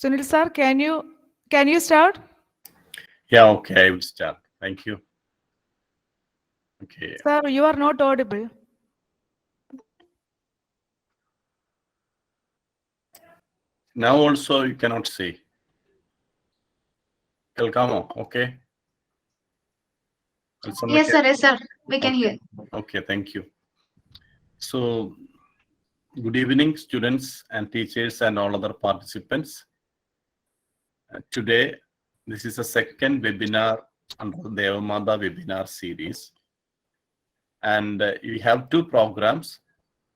Sunil sir, can you start? Yeah, okay, I will start. Thank you. Okay. Sir, you are not audible. Now also you cannot see. Kelkamo, okay? Yes, sir. We can hear. Okay, thank you. So, good evening, students and teachers and all other participants. Today, this is the second webinar under the Deva Matha webinar series. And we have two programs.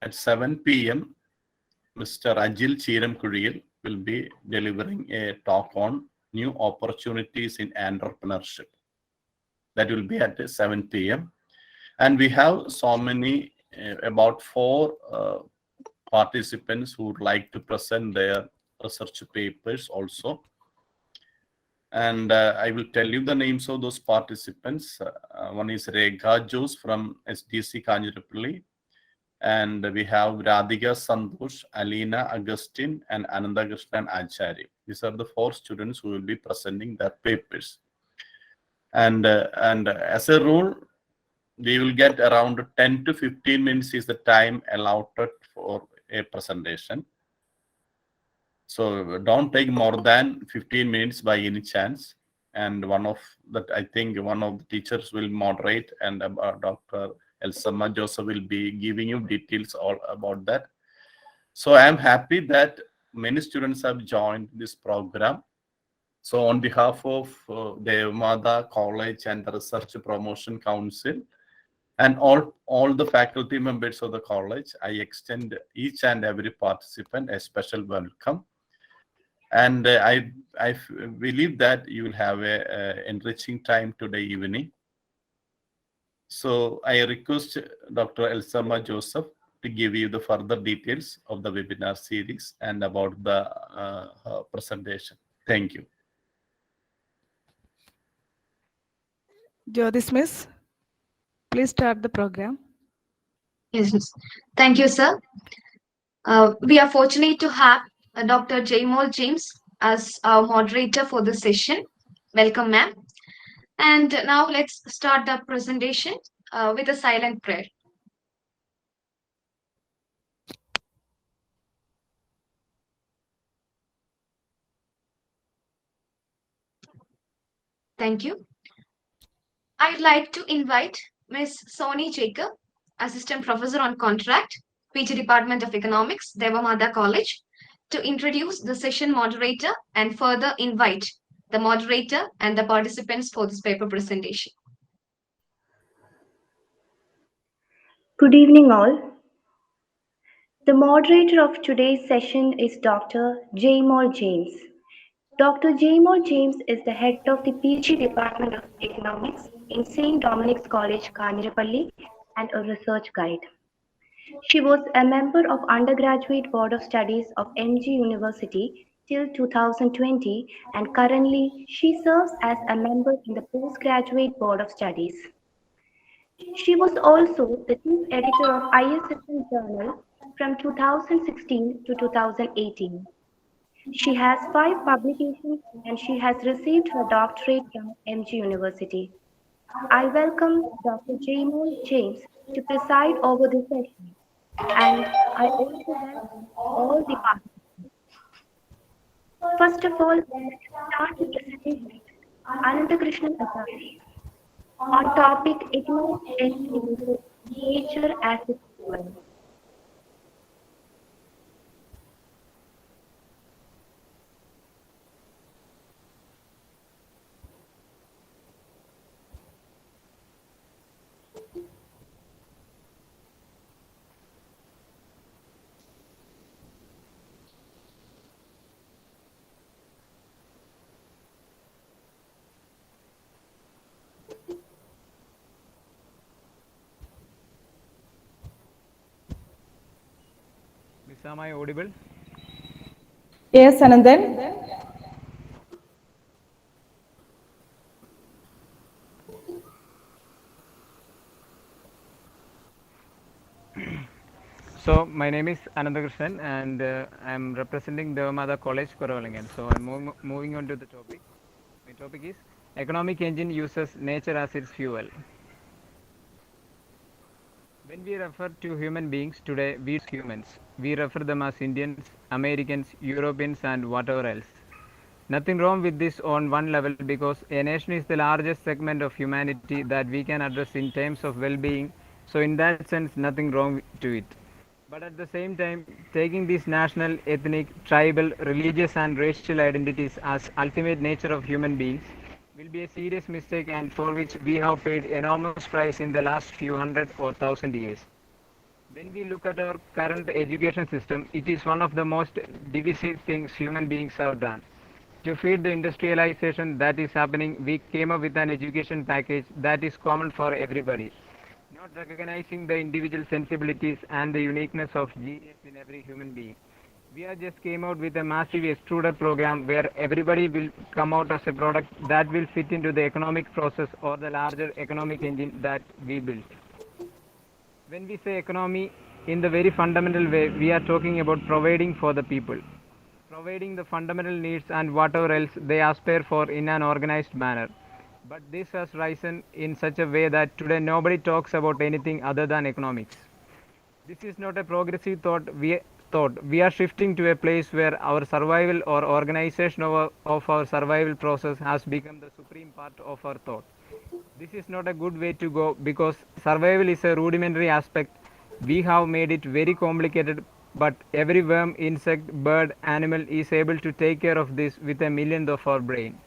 At 7 p.m., Mr. Ajil Chiramkuriyil will be delivering a talk on new opportunities in entrepreneurship. That will be at 7 p.m. And we have so many, about 4 participants who would like to present their research papers also. And I will tell you the names of those participants. One is Rekha Jose from SDC Kanjirapalli. And we have Radhika Santosh, Alina Agustin, and Anandakrishnan Acharya. These are the 4 students who will be presenting their papers. And as a rule, we will get around 10 to 15 minutes is the time allotted for a presentation. So don't take more than 15 minutes by any chance. And I think one of the teachers will moderate, and Dr. Elsama Joseph will be giving you details all about that. So I am happy that many students have joined this program. So on behalf of Deva Matha College and the Research Promotion Council and all the faculty members of the college, I extend each and every participant a special welcome. And I believe that you will have a enriching time today evening. So I request Dr. Elsama Joseph to give you the further details of the webinar series and about the presentation. Thank you. Jyotis Miss, please start the program. Yes. Thank you, sir. We are fortunate to have Dr. Jaymol James as our moderator for the session. Welcome, ma'am. And now let's start the presentation with a silent prayer. Thank you. I'd like to invite Ms. Soni Jacob, Assistant Professor on Contract, PG Department of Economics, Deva Matha College, to introduce the session moderator and further invite the moderator and the participants for this paper presentation. Good evening, all. The moderator of today's session is Dr. Jaymol James. Dr. Jaymol James is the head of the PG Department of Economics in St. Dominic's College, Kanjirapalli, and a research guide. She was a member of Undergraduate Board of Studies of MG University till 2020, and currently she serves as a member in the Postgraduate Board of Studies. She was also the chief editor of ISSN Journal from 2016 to 2018. She has 5 publications and she has received her doctorate from MG University. I welcome Dr. Jaymol James to preside over the session, and I also welcome all the participants. First of all, let's start the presentation with Anandakrishnan Acharya on topic Economic Engine Nature as its Fuel. Miss, am I audible? Yes, Anandan. So my name is Anandakrishnan and I'm representing Deva Matha College, Kuravilangad. So I'm moving on to the topic. My topic is economic engine uses nature as its fuel. When we refer to human beings today, we humans. We refer them as Indians, Americans, Europeans and whatever else. Nothing wrong with this on one level because a nation is the largest segment of humanity that we can address in terms of well-being. So in that sense, nothing wrong to it. But at the same time, taking these national, ethnic, tribal, religious and racial identities as ultimate nature of human beings will be a serious mistake and for which we have paid enormous price in the last few hundred or thousand years. When we look at our current education system, it is one of the most divisive things human beings have done. To feed the industrialization that is happening, we came up with an education package that is common for everybody, not recognizing the individual sensibilities and the uniqueness of genius in every human being. We are just came out with a massive extruder program where everybody will come out as a product that will fit into the economic process or the larger economic engine that we built. When we say economy, in the very fundamental way, we are talking about providing for the people, providing the fundamental needs and whatever else they aspire for in an organized manner. But this has risen in such a way that today nobody talks about anything other than economics. This is not a progressive thought. We are shifting to a place where our survival or organization of our survival process has become the supreme part of our thought. This is not a good way to go because survival is a rudimentary aspect. We have made it very complicated, but every worm, insect, bird, animal is able to take care of this with a millionth of our brain.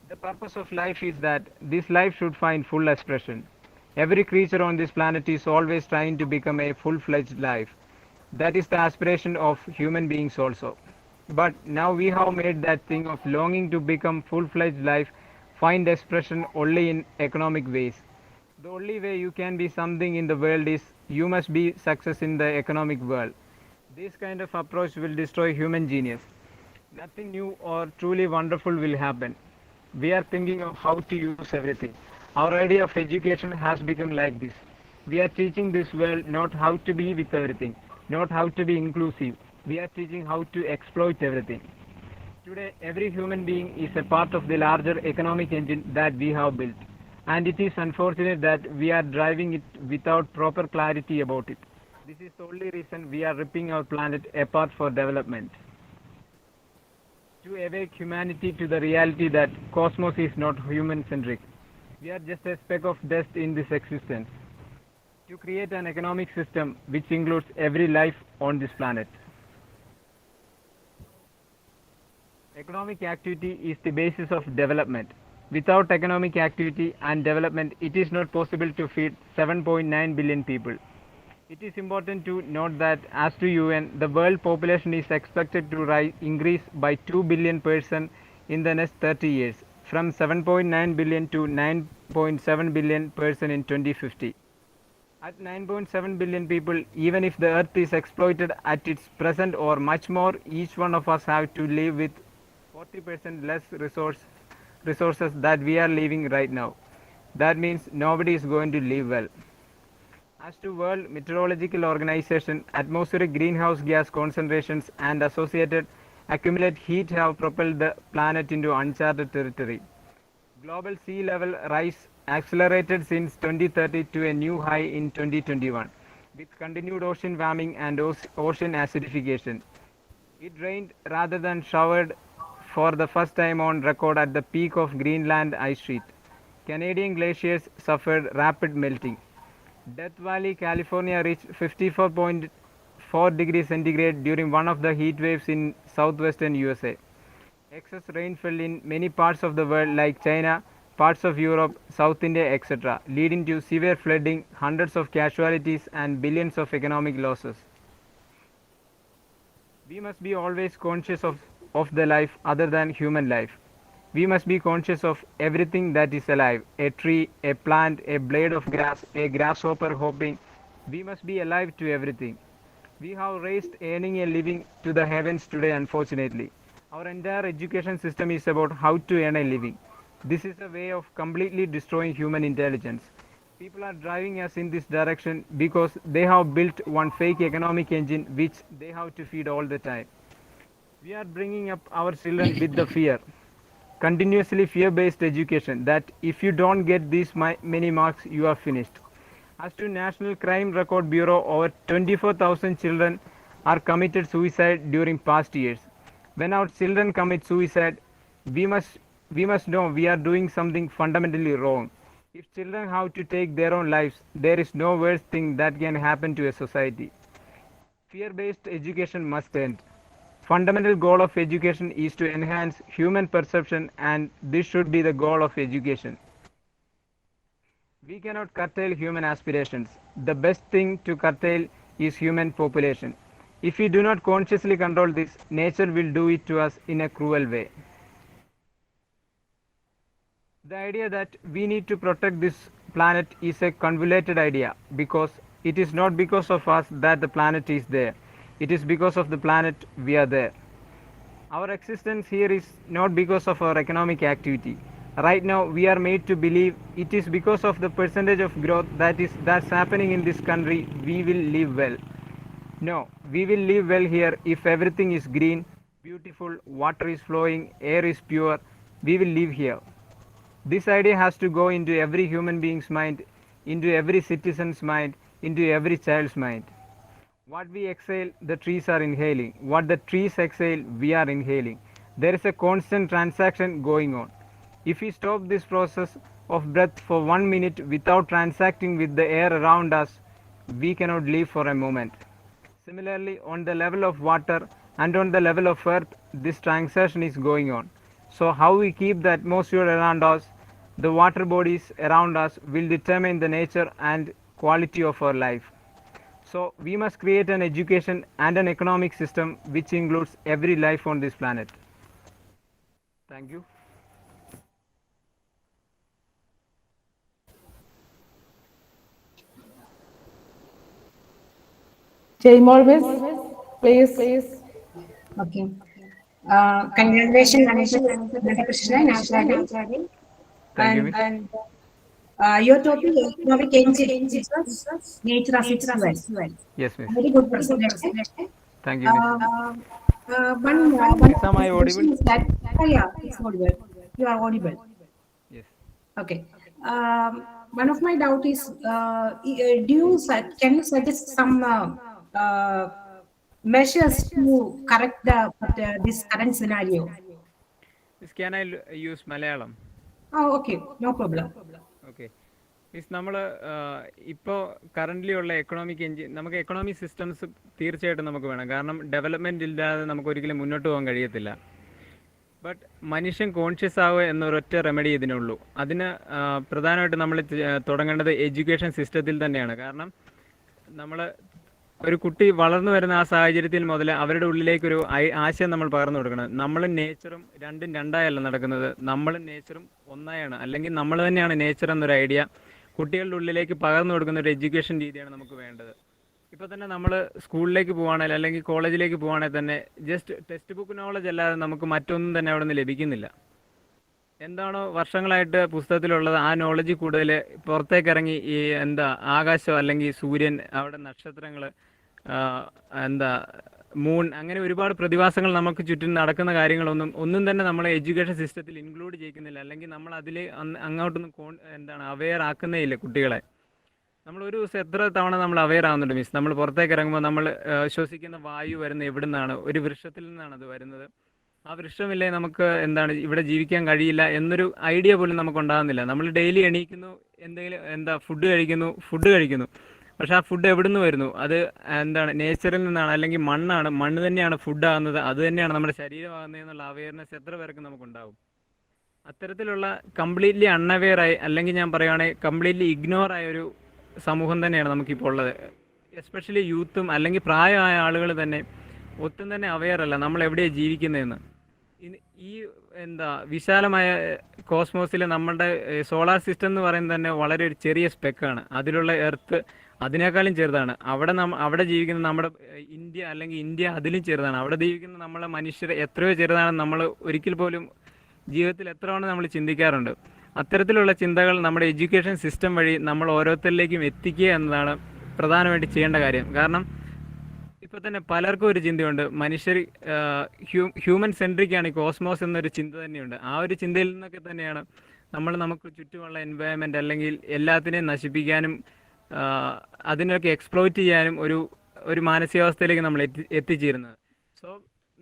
The purpose of life is that this life should find full expression. Every creature on this planet is always trying to become a full-fledged life. That is the aspiration of human beings also. But now we have made that thing of longing to become full-fledged life find expression only in economic ways. The only way you can be something in the world is you must be success in the economic world. This kind of approach will destroy human genius. Nothing new or truly wonderful will happen. We are thinking of how to use everything. Our idea of education has become like this. We are teaching this world not how to be with everything, not how to be inclusive. We are teaching how to exploit everything. Today, every human being is a part of the larger economic engine that we have built. And it is unfortunate that we are driving it without proper clarity about it. This is the only reason we are ripping our planet apart for development. To awake humanity to the reality that cosmos is not human-centric. We are just a speck of dust in this existence. To create an economic system which includes every life on this planet. Economic activity is the basis of development. Without economic activity and development, it is not possible to feed 7.9 billion people. It is important to note that as to UN, the world population is expected to increase by 2 billion person in the next 30 years, from 7.9 billion to 9.7 billion person in 2050. At 9.7 billion people, even if the earth is exploited at its present or much more, each one of us have to live with 40% less resources that we are living right now. That means nobody is going to live well. As to World Meteorological Organization, atmospheric greenhouse gas concentrations and associated accumulated heat have propelled the planet into uncharted territory. Global sea level rise accelerated since 2030 to a new high in 2021, with continued ocean warming and ocean acidification. It rained rather than showered for the first time on record at the peak of Greenland ice sheet. Canadian glaciers suffered rapid melting. Death Valley, California reached 54.4 degrees centigrade during one of the heat waves in southwestern USA. Excess rain fell in many parts of the world like China, parts of Europe, South India, etc., leading to severe flooding, hundreds of casualties and billions of economic losses. We must be always conscious of the life other than human life. We must be conscious of everything that is alive, a tree, a plant, a blade of grass, a grasshopper hopping. We must be alive to everything. We have raised earning a living to the heavens today, unfortunately. Our entire education system is about how to earn a living. This is a way of completely destroying human intelligence. People are driving us in this direction because they have built one fake economic engine which they have to feed all the time. We are bringing up our children with the fear, continuously fear-based education, that if you don't get these many marks, you are finished. As to National Crime Record Bureau, over 24,000 children are committed suicide during past years. When our children commit suicide, we must know we are doing something fundamentally wrong. If children have to take their own lives, there is no worse thing that can happen to a society. Fear-based education must end. Fundamental goal of education is to enhance human perception, and this should be the goal of education. We cannot curtail human aspirations. The best thing to curtail is human population. If we do not consciously control this, nature will do it to us in a cruel way. The idea that we need to protect this planet is a convoluted idea, because it is not because of us that the planet is there. It is because of the planet we are there. Our existence here is not because of our economic activity. Right now we are made to believe it is because of the percentage of growth that's happening in this country we will live well. No, we will live well here if everything is green, beautiful, water is flowing, air is pure. We will live here. This idea has to go into every human being's mind, into every citizen's mind, into every child's mind. What we exhale, the trees are inhaling. What the trees exhale, we are inhaling. There is a constant transaction going on. If we stop this process of breath for 1 minute without transacting with the air around us, we cannot live for a moment. Similarly, on the level of water and on the level of earth, this transaction is going on. So how we keep the atmosphere around us, the water bodies around us, will determine the nature and quality of our life. So we must create an education and an economic system which includes every life on this planet. Thank you. Jaymol Miss, please. Okay. Congratulations, Ananta Krishna and Acharya. Thank you, Miss. Your topic is economic engine, nature as its fuel. Yes, Miss. Very good presentation. Thank you, Miss. One Am I audible? question is that, yeah, it's audible. You are audible. Yes. Okay. One of my doubt is, can you suggest some measures to correct this current scenario? Miss, can I use Malayalam? Oh, okay, no problem. Okay means നമ്മൾ ഇപ്പോൾ currently ഉള്ള economic നമുക്ക് economic systems തീർച്ചയായിട്ടും നമുക്ക് വേണം. കാരണം development ഇല്ലാതെ നമുക്ക് ഒരിക്കലും മുന്നോട്ട് പോകാൻ കഴിയത്തില്ല. ബട്ട് മനുഷ്യൻ കോൺഷ്യസ് ആവുക എന്നൊരൊറ്റ റെമഡി ഇതിനുള്ളൂ. അതിന് പ്രധാനമായിട്ട് നമ്മൾ തുടങ്ങേണ്ടത് എഡ്യൂക്കേഷൻ സിസ്റ്റത്തിൽ തന്നെയാണ്. കാരണം നമ്മൾ ഒരു കുട്ടി വളർന്നു വരുന്ന ആ സാഹചര്യത്തിൽ മുതൽ അവരുടെ ഉള്ളിലേക്കൊരു ആശയം നമ്മൾ പകർന്നു കൊടുക്കണം. നമ്മളും നേച്ചറും രണ്ടും രണ്ടായല്ല നടക്കുന്നത്, നമ്മളും നേച്ചറും ഒന്നായാണ്, അല്ലെങ്കിൽ നമ്മൾ തന്നെയാണ് നേച്ചർ എന്നൊരു ഐഡിയ കുട്ടികളുടെ ഉള്ളിലേക്ക് പകർന്നു കൊടുക്കുന്ന ഒരു എഡ്യൂക്കേഷൻ രീതിയാണ് നമുക്ക് വേണ്ടത്. ഇപ്പോൾ തന്നെ നമ്മൾ സ്കൂളിലേക്ക് പോവുകയാണെങ്കിൽ അല്ലെങ്കിൽ കോളേജിലേക്ക് പോവുകയാണെങ്കിൽ തന്നെ ജസ്റ്റ് ടെക്സ്റ്റ് ബുക്ക് നോളജ് അല്ലാതെ നമുക്ക് മറ്റൊന്നും തന്നെ അവിടെ നിന്ന് ലഭിക്കുന്നില്ല. എന്താണോ വർഷങ്ങളായിട്ട് പുസ്തകത്തിലുള്ളത് ആ നോളജ് കൂടുതൽ പുറത്തേക്ക് ഇറങ്ങി ഈ ആകാശം അല്ലെങ്കിൽ സൂര്യൻ, അവിടെ നക്ഷത്രങ്ങൾ, മൂൺ, അങ്ങനെ ഒരുപാട് പ്രതിഭാസങ്ങൾ നമുക്ക് ചുറ്റും നടക്കുന്ന കാര്യങ്ങളൊന്നും തന്നെ നമ്മൾ എഡ്യൂക്കേഷൻ സിസ്റ്റത്തിൽ ഇൻക്ലൂഡ് ചെയ്യുന്നില്ല. അല്ലെങ്കിൽ നമ്മൾ അതിൽ അങ്ങോട്ടൊന്നും അവെയർ ആക്കുന്നേ ഇല്ല കുട്ടികളെ. നമ്മൾ ഒരു ദിവസം എത്ര തവണ നമ്മൾ അവെയർ ആവുന്നുണ്ട് മിസ്? നമ്മൾ പുറത്തേക്ക് ഇറങ്ങുമ്പോൾ നമ്മൾ ശ്വസിക്കുന്ന വായു വരുന്നത് എവിടെ നിന്നാണ്? ഒരു വൃക്ഷത്തിൽ നിന്നാണ് അത് വരുന്നത്. ആ വൃക്ഷമില്ലേ നമുക്ക് ഇവിടെ ജീവിക്കാൻ കഴിയില്ല എന്നൊരു ഐഡിയ പോലും നമുക്ക് ഉണ്ടാകുന്നില്ല. നമ്മൾ ഡെയിലി എണീക്കുന്നു, എന്തെങ്കിലും ഫുഡ് കഴിക്കുന്നു. പക്ഷെ ആ ഫുഡ് എവിടെ നിന്ന് വരുന്നു? അത് നേച്ചറിൽ നിന്നാണ്, അല്ലെങ്കിൽ മണ്ണാണ്. മണ്ണ് തന്നെയാണ് ഫുഡ് ആകുന്നത്, അത് തന്നെയാണ് നമ്മുടെ ശരീരമാകുന്നത് എന്നുള്ള അവെയർനെസ് എത്ര പേർക്ക് നമുക്കുണ്ടാവും? അത്തരത്തിലുള്ള കംപ്ലീറ്റ്ലി അൺഅവെയറായി, അല്ലെങ്കിൽ ഞാൻ പറയുകയാണെങ്കിൽ കംപ്ലീറ്റ്ലി ഇഗ്നോർ ആയ ഒരു സമൂഹം തന്നെയാണ് നമുക്കിപ്പോൾ ഉള്ളത്. എസ്പെഷ്യലി യൂത്തും അല്ലെങ്കിൽ പ്രായമായ ആളുകൾ തന്നെ ഒട്ടും തന്നെ അവെയർ അല്ല നമ്മൾ എവിടെയാണ് ജീവിക്കുന്നതെന്ന്. ഈ വിശാലമായ കോസ്മോസിൽ നമ്മുടെ സോളാർ സിസ്റ്റം എന്ന് പറയുന്നത് തന്നെ വളരെ ഒരു ചെറിയ സ്പെക്കാണ്. അതിലുള്ള എർത്ത് അതിനേക്കാളും ചെറുതാണ്. അവിടെ ജീവിക്കുന്ന നമ്മുടെ ഇന്ത്യ, അല്ലെങ്കിൽ ഇന്ത്യ അതിലും ചെറുതാണ്. അവിടെ ജീവിക്കുന്ന നമ്മളെ മനുഷ്യർ എത്രയോ ചെറുതാണെന്ന് നമ്മൾ ഒരിക്കൽ പോലും ജീവിതത്തിൽ എത്ര തവണ നമ്മൾ ചിന്തിക്കാറുണ്ട്. അത്തരത്തിലുള്ള ചിന്തകൾ നമ്മുടെ എഡ്യൂക്കേഷൻ സിസ്റ്റം വഴി നമ്മൾ ഓരോരുത്തരിലേക്കും എത്തിക്കുക എന്നതാണ് പ്രധാനമായിട്ട് ചെയ്യേണ്ട കാര്യം. കാരണം ഇപ്പോൾ തന്നെ പലർക്കും ഒരു ചിന്തയുണ്ട്, മനുഷ്യർ ഹ്യൂമൻ സെൻട്രിക് ആണ്, കോസ്മോസ് എന്നൊരു ചിന്ത തന്നെയുണ്ട്. ആ ഒരു ചിന്തയിൽ നിന്നൊക്കെ തന്നെയാണ് നമുക്ക് ചുറ്റുമുള്ള എൻവയൺമെൻറ്റ് അല്ലെങ്കിൽ എല്ലാത്തിനെയും നശിപ്പിക്കാനും അതിനൊക്കെ എക്സ്പ്ലോയിറ്റ് ചെയ്യാനും ഒരു മാനസികാവസ്ഥയിലേക്ക് നമ്മൾ എത്തിച്ചേരുന്നത്. സോ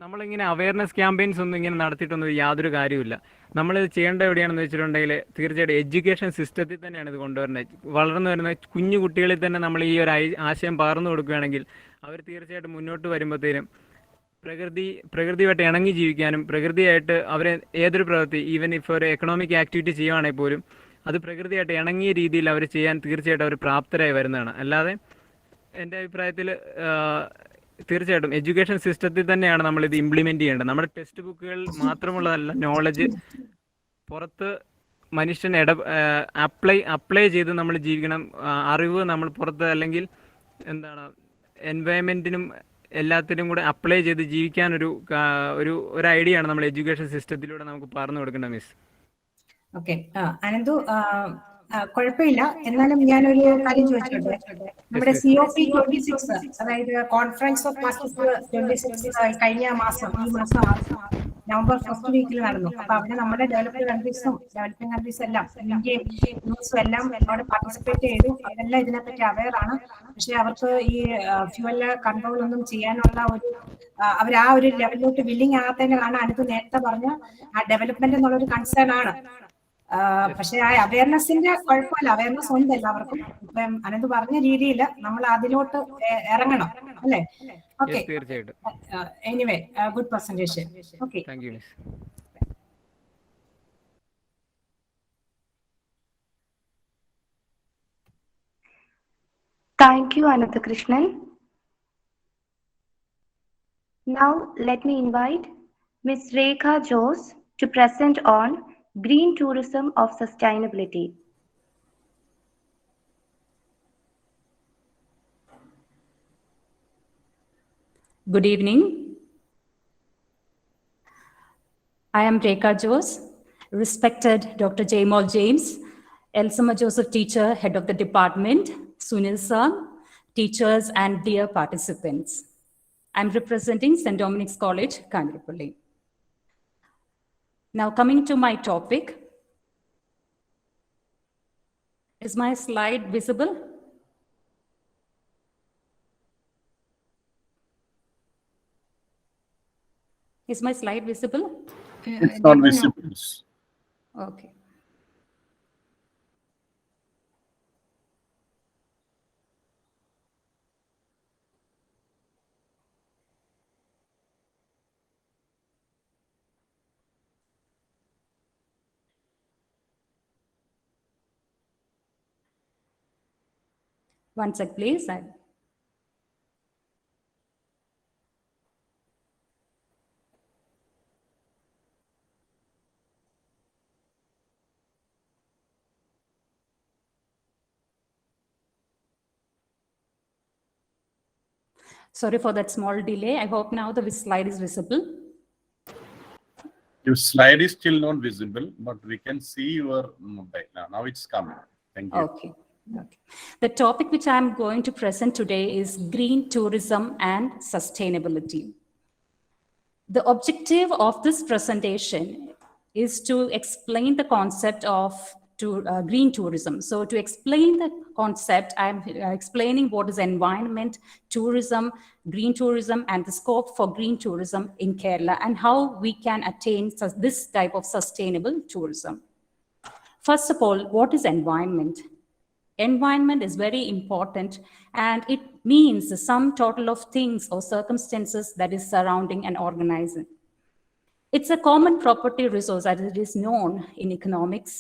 നമ്മളിങ്ങനെ അവയർനെസ് ക്യാമ്പയിൻസ് ഒന്നും ഇങ്ങനെ നടത്തിയിട്ടൊന്നും യാതൊരു കാര്യമില്ല. നമ്മളിത് ചെയ്യേണ്ട എവിടെയാണെന്ന് വെച്ചിട്ടുണ്ടെങ്കിൽ തീർച്ചയായിട്ടും എഡ്യൂക്കേഷൻ സിസ്റ്റത്തിൽ തന്നെയാണ് ഇത് കൊണ്ടുവരേണ്ടത്. വളർന്നു വരുന്ന കുഞ്ഞു കുട്ടികളിൽ തന്നെ നമ്മൾ ഈ ഒരു ആശയം പകർന്നു കൊടുക്കുകയാണെങ്കിൽ അവർ തീർച്ചയായിട്ടും മുന്നോട്ട് വരുമ്പോഴത്തേനും പ്രകൃതിയുമായിട്ട് ഇണങ്ങി ജീവിക്കാനും പ്രകൃതിയായിട്ട് അവരെ ഏതൊരു പ്രവൃത്തി, ഈവൻ ഇഫ് ഒരു എക്കണോമിക് ആക്ടിവിറ്റി ചെയ്യുവാണെങ്കിൽ പോലും അത് പ്രകൃതിയായിട്ട് ഇണങ്ങിയ രീതിയിൽ അവർ ചെയ്യാൻ തീർച്ചയായിട്ടും അവർ പ്രാപ്തരായി വരുന്നതാണ്. അല്ലാതെ എൻ്റെ അഭിപ്രായത്തിൽ തീർച്ചയായിട്ടും എഡ്യൂക്കേഷൻ സിസ്റ്റത്തിൽ തന്നെയാണ് നമ്മളിത് ഇംപ്ലിമെൻ്റ് ചെയ്യേണ്ടത്. നമ്മുടെ ടെക്സ്റ്റ് ബുക്കുകൾ മാത്രമുള്ളതല്ല നോളജ്, പുറത്ത് മനുഷ്യൻ അപ്ലൈ ചെയ്ത് നമ്മൾ ജീവിക്കണം. അറിവ് നമ്മൾ പുറത്ത് അല്ലെങ്കിൽ എൻവയൺമെൻറ്റിനും എല്ലാത്തിനും കൂടെ അപ്ലൈ ചെയ്ത് ജീവിക്കാൻ ഒരു ഐഡിയ ആണ് നമ്മൾ എഡ്യൂക്കേഷൻ സിസ്റ്റത്തിലൂടെ നമുക്ക് പറഞ്ഞു കൊടുക്കേണ്ട മിസ്. ഓക്കെ, അനന്തു, കുഴപ്പമില്ല. എന്നാലും ഞാനൊരു കാര്യം ചോദിച്ചോട്ടെ. നമ്മുടെ COP 26, അതായത് കോൺഫറൻസ് ഓഫ് പാർട്ടീസ് 26 കഴിഞ്ഞ മാസം, ഈ മാസം നവംബർ 1st വീക്കിൽ നടന്നു. അപ്പൊ അവിടെ നമ്മുടെ ഡെവലപ്പിംഗ് കൺട്രീസ് എല്ലാം, ഇന്ത്യയും യുഎസും എല്ലാം അവിടെ പാർട്ടിസിപ്പേറ്റ് ചെയ്തു. അവരെല്ലാം ഇതിനെപ്പറ്റി അവെയർ ആണ്. പക്ഷെ അവർക്ക് ഈ ഫ്യൂവൽ കൺട്രോൾ ഒന്നും ചെയ്യാനുള്ള അവർ ആ ഒരു ലെവലിലോട്ട് വില്ലിങ് ആകാത്തതിന്റെ കാരണം അനന്ത് നേരത്തെ പറഞ്ഞ ആ ഡെവലപ്മെന്റ് എന്നുള്ളൊരു കൺസേൺ ആണ്. പക്ഷെ ആ അവയർനെസിന്റെ കുഴപ്പമില്ല, അവയർനെസ് ഉണ്ട് എല്ലാവർക്കും. ഇപ്പം അനന്ത് പറഞ്ഞ രീതിയിൽ നമ്മൾ അതിലോട്ട് ഇറങ്ങണം, അല്ലേ? Okay, anyway, good presentation. Okay, thank you miss. Thank you, Ananthakrishnan. Now, let me invite Ms. Rekha Jose to present on Green Tourism of Sustainability. Good evening. I am Rekha Jose, respected Dr. Jaymol James, Elsama Joseph teacher, head of the department, Sunil sir, teachers and dear participants. I'm representing St. Dominic's College, Kangarapalli. Now coming to my topic. Is my slide visible? Is my slide visible? It's not visible. Okay. One sec, please. Sorry for that small delay. I hope now the slide is visible. Your slide is still not visible, but we can see your mobile. Now it's coming. Thank you. Okay. Okay. The topic which I'm going to present today is green tourism and sustainability. The objective of this presentation is to explain the concept of green tourism. So to explain the concept, I'm explaining what is environment, tourism, green tourism, and the scope for green tourism in Kerala and how we can attain this type of sustainable tourism. First of all, what is environment? Environment is very important, and it means the sum total of things or circumstances that is surrounding an organism. It's a common property resource as it is known in economics.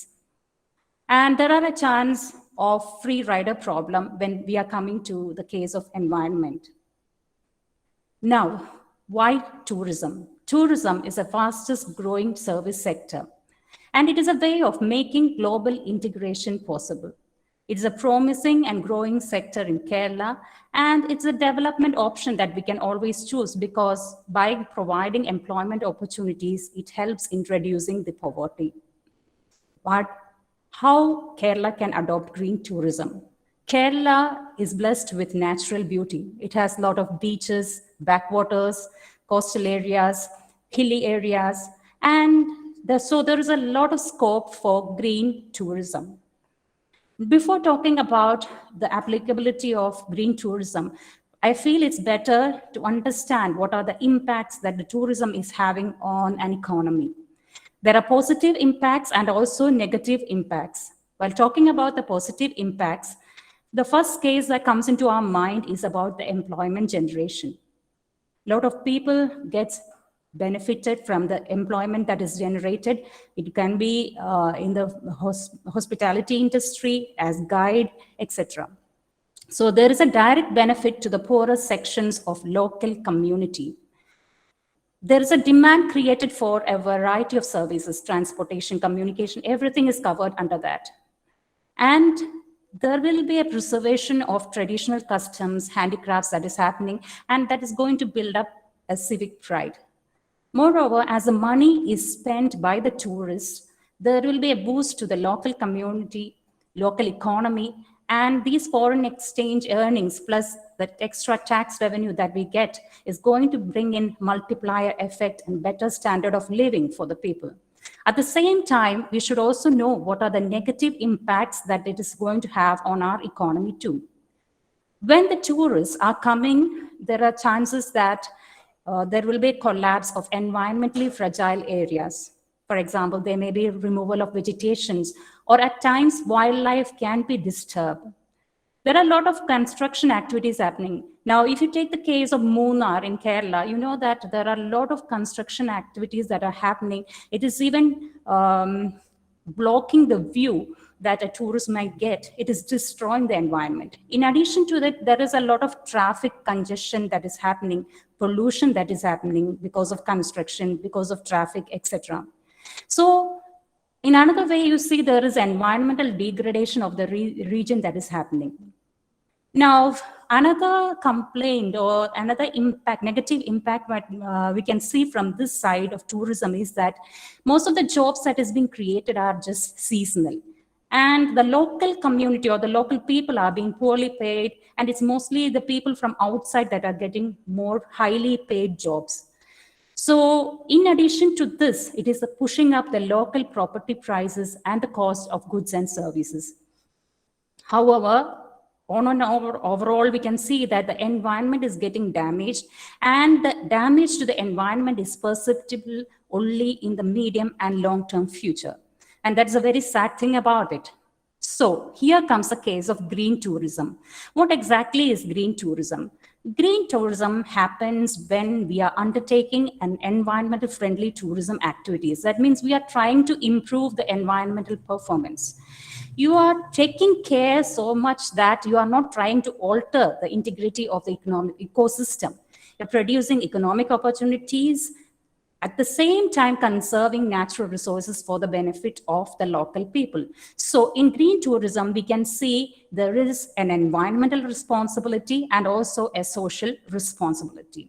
And there are a chance of free rider problem when we are coming to the case of environment. Now, why tourism? Tourism is the fastest growing service sector, and it is a way of making global integration possible. It's a promising and growing sector in Kerala, and it's a development option that we can always choose because by providing employment opportunities, it helps in reducing the poverty. But how Kerala can adopt green tourism. Kerala is blessed with natural beauty. It has a lot of beaches, backwaters, coastal areas, hilly areas, and so there is a lot of scope for green tourism. Before talking about the applicability of green tourism, I feel it's better to understand what are the impacts that the tourism is having on an economy. There are positive impacts and also negative impacts. While talking about the positive impacts, the first case that comes into our mind is about the employment generation. A lot of people get benefited from the employment that is generated. It can be in the hospitality industry, as guide, etc. So there is a direct benefit to the poorer sections of local community. There is a demand created for a variety of services, transportation, communication, everything is covered under that. And there will be a preservation of traditional customs, handicrafts that is happening, and that is going to build up a civic pride. Moreover, as the money is spent by the tourists, there will be a boost to the local community, local economy, and these foreign exchange earnings plus the extra tax revenue that we get is going to bring in multiplier effect and better standard of living for the people. At the same time, we should also know what are the negative impacts that it is going to have on our economy too. When the tourists are coming, there are chances that there will be a collapse of environmentally fragile areas. For example, there may be removal of vegetations, or at times wildlife can be disturbed. There are a lot of construction activities happening. Now, if you take the case of Munnar in Kerala, you know that there are a lot of construction activities that are happening. It is even blocking the view that a tourist might get. It is destroying the environment. In addition to that, there is a lot of traffic congestion that is happening, pollution that is happening because of construction, because of traffic, etc. So in another way, you see there is environmental degradation of the region that is happening. Now, another complaint or another impact, negative impact what we can see from this side of tourism is that most of the jobs that is being created are just seasonal. And the local community or the local people are being poorly paid, and it's mostly the people from outside that are getting more highly paid jobs. So in addition to this, it is pushing up the local property prices and the cost of goods and services. However, overall, we can see that the environment is getting damaged, and the damage to the environment is perceptible only in the medium and long-term future. And that's a very sad thing about it. So here comes a case of green tourism. What exactly is green tourism? Green tourism happens when we are undertaking an environmental friendly tourism activities. That means we are trying to improve the environmental performance. You are taking care so much that you are not trying to alter the integrity of the economic ecosystem. You're producing economic opportunities, at the same time conserving natural resources for the benefit of the local people. So in green tourism, we can see there is an environmental responsibility and also a social responsibility.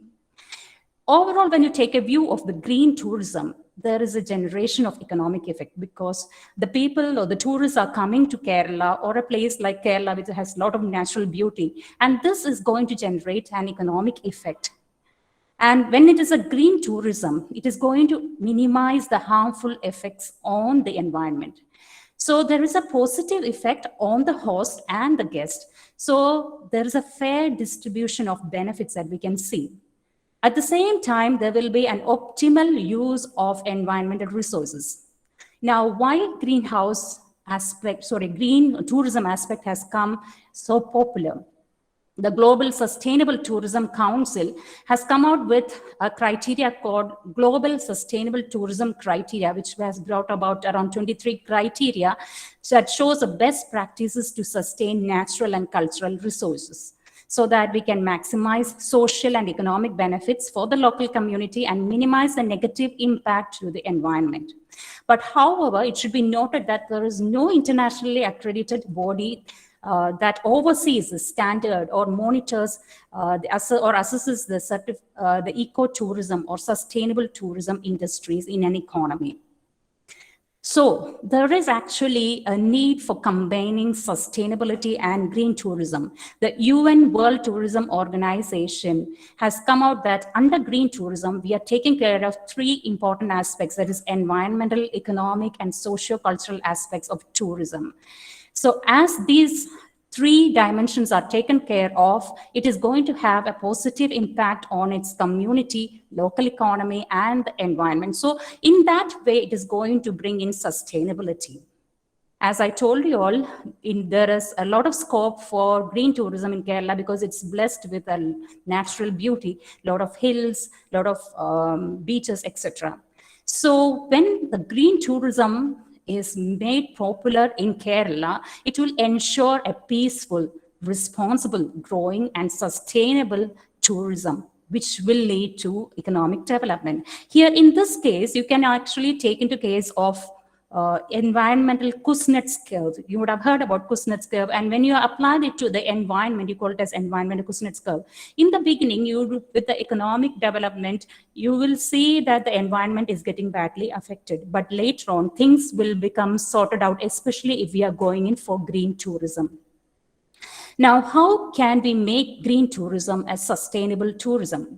Overall, when you take a view of the green tourism, there is a generation of economic effect because the people or the tourists are coming to Kerala or a place like Kerala, which has a lot of natural beauty. And this is going to generate an economic effect. And when it is a green tourism, it is going to minimize the harmful effects on the environment. So there is a positive effect on the host and the guest. So there is a fair distribution of benefits that we can see. At the same time, there will be an optimal use of environmental resources. Now, why green tourism aspect has come so popular? The Global Sustainable Tourism Council has come out with a criteria called Global Sustainable Tourism Criteria, which has brought about around 23 criteria that shows the best practices to sustain natural and cultural resources so that we can maximize social and economic benefits for the local community and minimize the negative impact to the environment. But however, it should be noted that there is no internationally accredited body that oversees the standard or monitors or assesses the ecotourism or sustainable tourism industries in an economy. So there is actually a need for combining sustainability and green tourism. The UN World Tourism Organization has come out that under green tourism, we are taking care of three important aspects, that is environmental, economic, and socio-cultural aspects of tourism. So as these three dimensions are taken care of, it is going to have a positive impact on its community, local economy, and the environment. So in that way, it is going to bring in sustainability. As I told you all, there is a lot of scope for green tourism in Kerala because it's blessed with a natural beauty, a lot of hills, a lot of beaches, etc. So when the green tourism is made popular in Kerala, it will ensure a peaceful, responsible, growing, and sustainable tourism, which will lead to economic development. Here in this case, you can actually take into case of environmental Kuznets curve. You would have heard about Kuznets curve, and when you apply it to the environment, you call it as environmental Kuznets curve. In the beginning, with the economic development, you will see that the environment is getting badly affected, but later on, things will become sorted out, especially if we are going in for green tourism. Now, how can we make green tourism a sustainable tourism?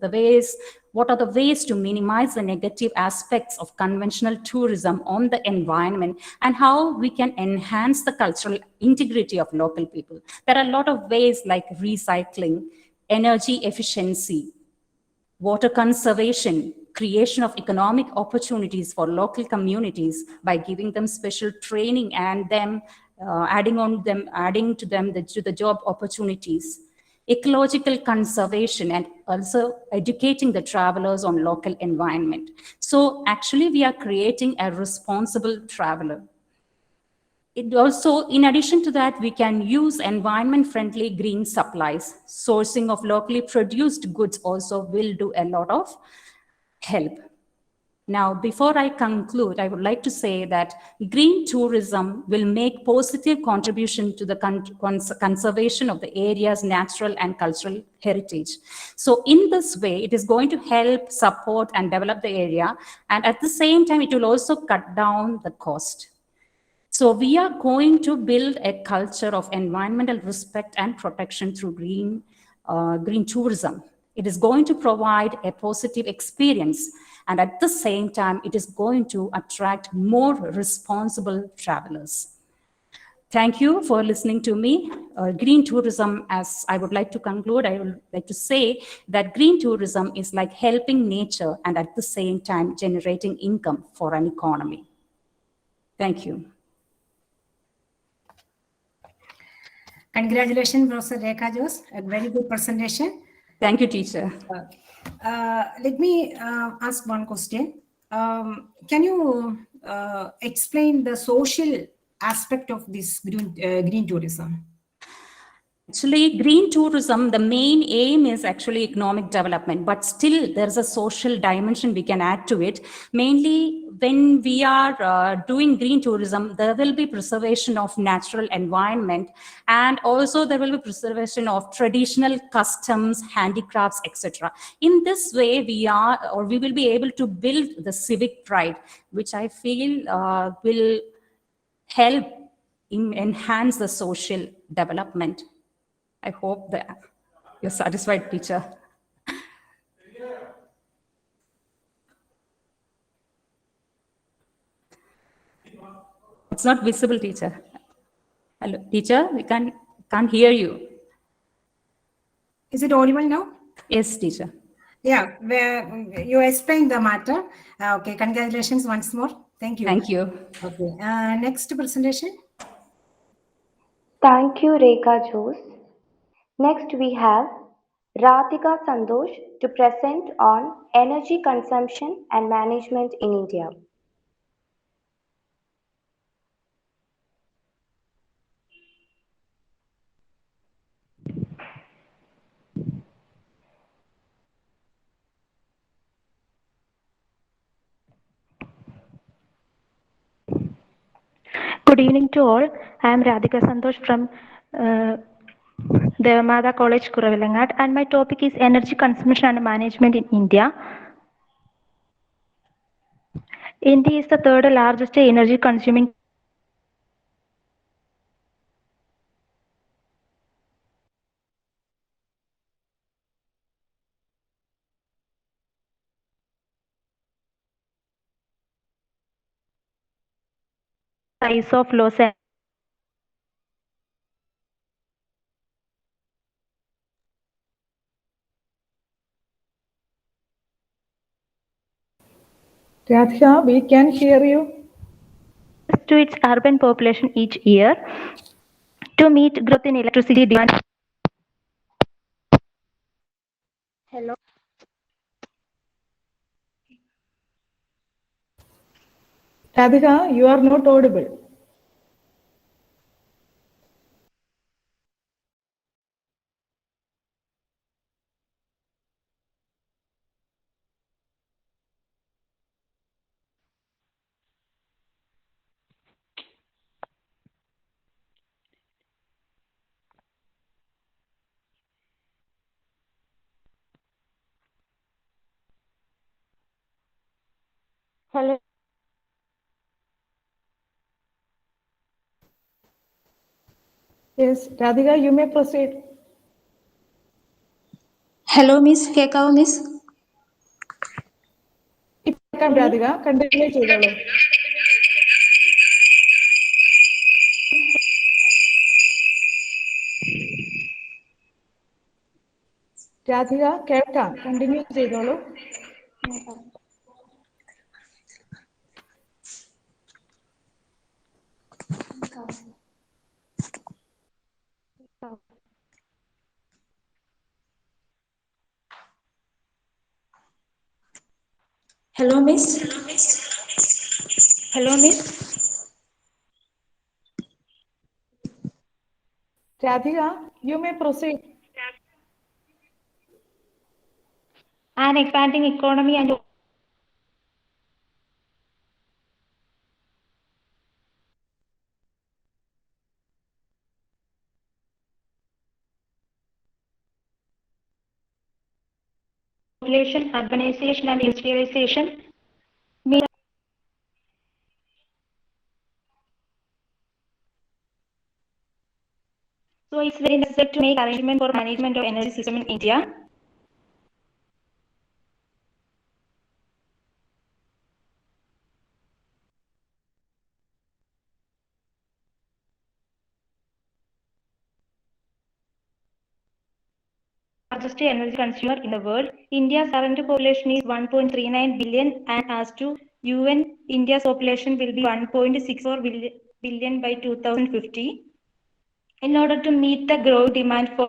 What are the ways to minimize the negative aspects of conventional tourism on the environment, and how we can enhance the cultural integrity of local people? There are a lot of ways like recycling, energy efficiency, water conservation, creation of economic opportunities for local communities by giving them special training and adding to the job opportunities, ecological conservation, and also educating the travelers on local environment. So actually we are creating a responsible traveler. It also, in addition to that, we can use environment-friendly green supplies. Sourcing of locally produced goods also will do a lot of help. Now, before I conclude, I would like to say that green tourism will make positive contribution to the conservation of the area's natural and cultural heritage. So in this way, it is going to help support and develop the area. And at the same time, it will also cut down the cost. So we are going to build a culture of environmental respect and protection through green tourism. It is going to provide a positive experience, and at the same time, it is going to attract more responsible travelers. Thank you for listening to me. Green tourism, as I would like to conclude, I would like to say that green tourism is like helping nature and at the same time generating income for an economy. Thank you. Congratulations, Professor Rekha Jose. A very good presentation. Thank you, teacher. Let me ask one question. Can you explain the social aspect of this green tourism? Actually, green tourism, the main aim is actually economic development, but still there's a social dimension we can add to it. Mainly when we are doing green tourism, there will be preservation of natural environment, and also there will be preservation of traditional customs, handicrafts, etc. In this way, we will be able to build the civic pride, which I feel will help enhance the social development. I hope that you're satisfied, teacher. It's not visible, teacher. Hello, teacher, we can't hear you. Is it audible now? Yes, teacher. Yeah, you explained the matter. Okay, congratulations once more. Thank you. Thank you. Okay, next presentation. Thank you, Rekha Jose. Next, we have Radhika Santosh to present on energy consumption and management in India. Good evening to all. I am Radhika Santosh from Deva Matha College, Kuravilangad, and my topic is energy consumption and management in India. India is the third largest energy consuming size of Los Angeles. Radhika, we can hear you. To its urban population each year to meet growth in electricity demand. Hello. Radhika, you are not audible. Hello. Yes, Radhika, you may proceed. Hello miss, കേക്കാവോ miss? ഇപ്പം Radhika continue ചെയ്തോളൂ. രാധിക കേൾക്കാം, continue ചെയ്തോളൂ. Hello miss. Hello miss. Radhika, you may proceed. An expanding economy and population, urbanization and industrialization. So it's very necessary to make arrangement for management of energy system in India. Largest energy consumer in the world. India's current population is 1.39 billion, and as to UN, India's population will be 1.64 billion by 2050. In order to meet the growing demand for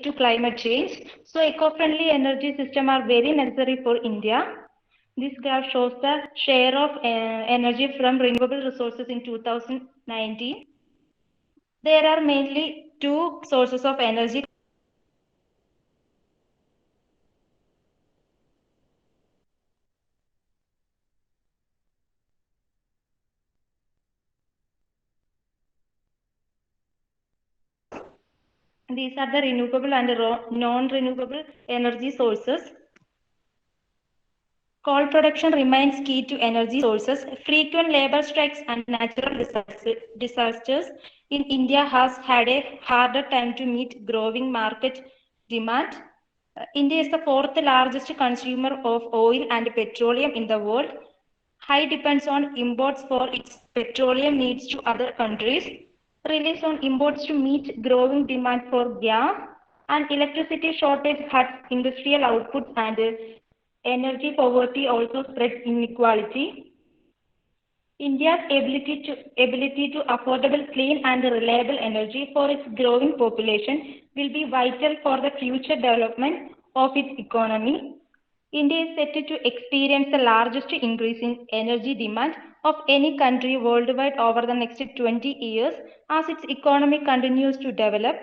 to climate change, so eco-friendly energy system are very necessary for India. This graph shows the share of energy from renewable resources in 2019. There are mainly two sources of energy. These are the renewable and non-renewable energy sources. Coal production remains key to energy sources. Frequent labor strikes and natural disasters in India has had a harder time to meet growing market demand. India is the fourth largest consumer of oil and petroleum in the world. High depends on imports for its petroleum needs to other countries. Relies on imports to meet growing demand for gas, and electricity shortage hurts industrial output, and energy poverty also spreads inequality. India's ability to affordable, clean and reliable energy for its growing population will be vital for the future development of its economy. India is set to experience the largest increase in energy demand of any country worldwide over the next 20 years as its economy continues to develop.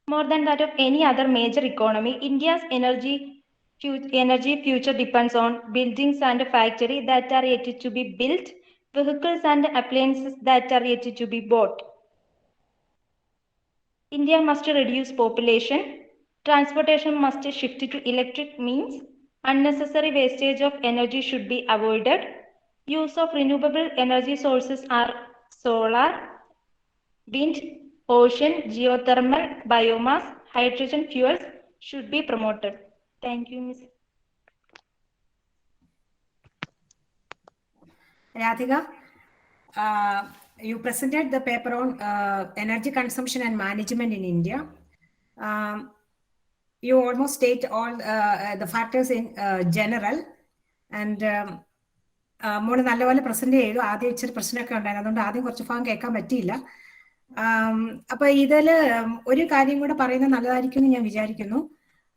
More than that of any other major economy, India's energy future depends on buildings and factories that are yet to be built. vehicles and appliances that are yet to be bought. India must reduce population. Transportation must shift to electric means. Unnecessary wastage of energy should be avoided. Use of renewable energy sources are solar, wind, ocean, geothermal, biomass, hydrogen fuels should be promoted. Thank you, Ms. Radhika, you presented the paper on energy consumption and management in India. You almost state all the factors in general, and മോള് നല്ലപോലെ present ചെയ്തു. ആദ്യം ഇച്ചിരി പ്രശ്നമൊക്കെ ഉണ്ടായിരുന്നു, അതുകൊണ്ട് ആദ്യം കുറച്ച് ഭാഗം കേൾക്കാൻ പറ്റിയില്ല. അപ്പൊ ഇതില് ഒരു കാര്യം കൂടെ പറയുന്നത് നല്ലതായിരിക്കും എന്ന് ഞാൻ വിചാരിക്കുന്നു.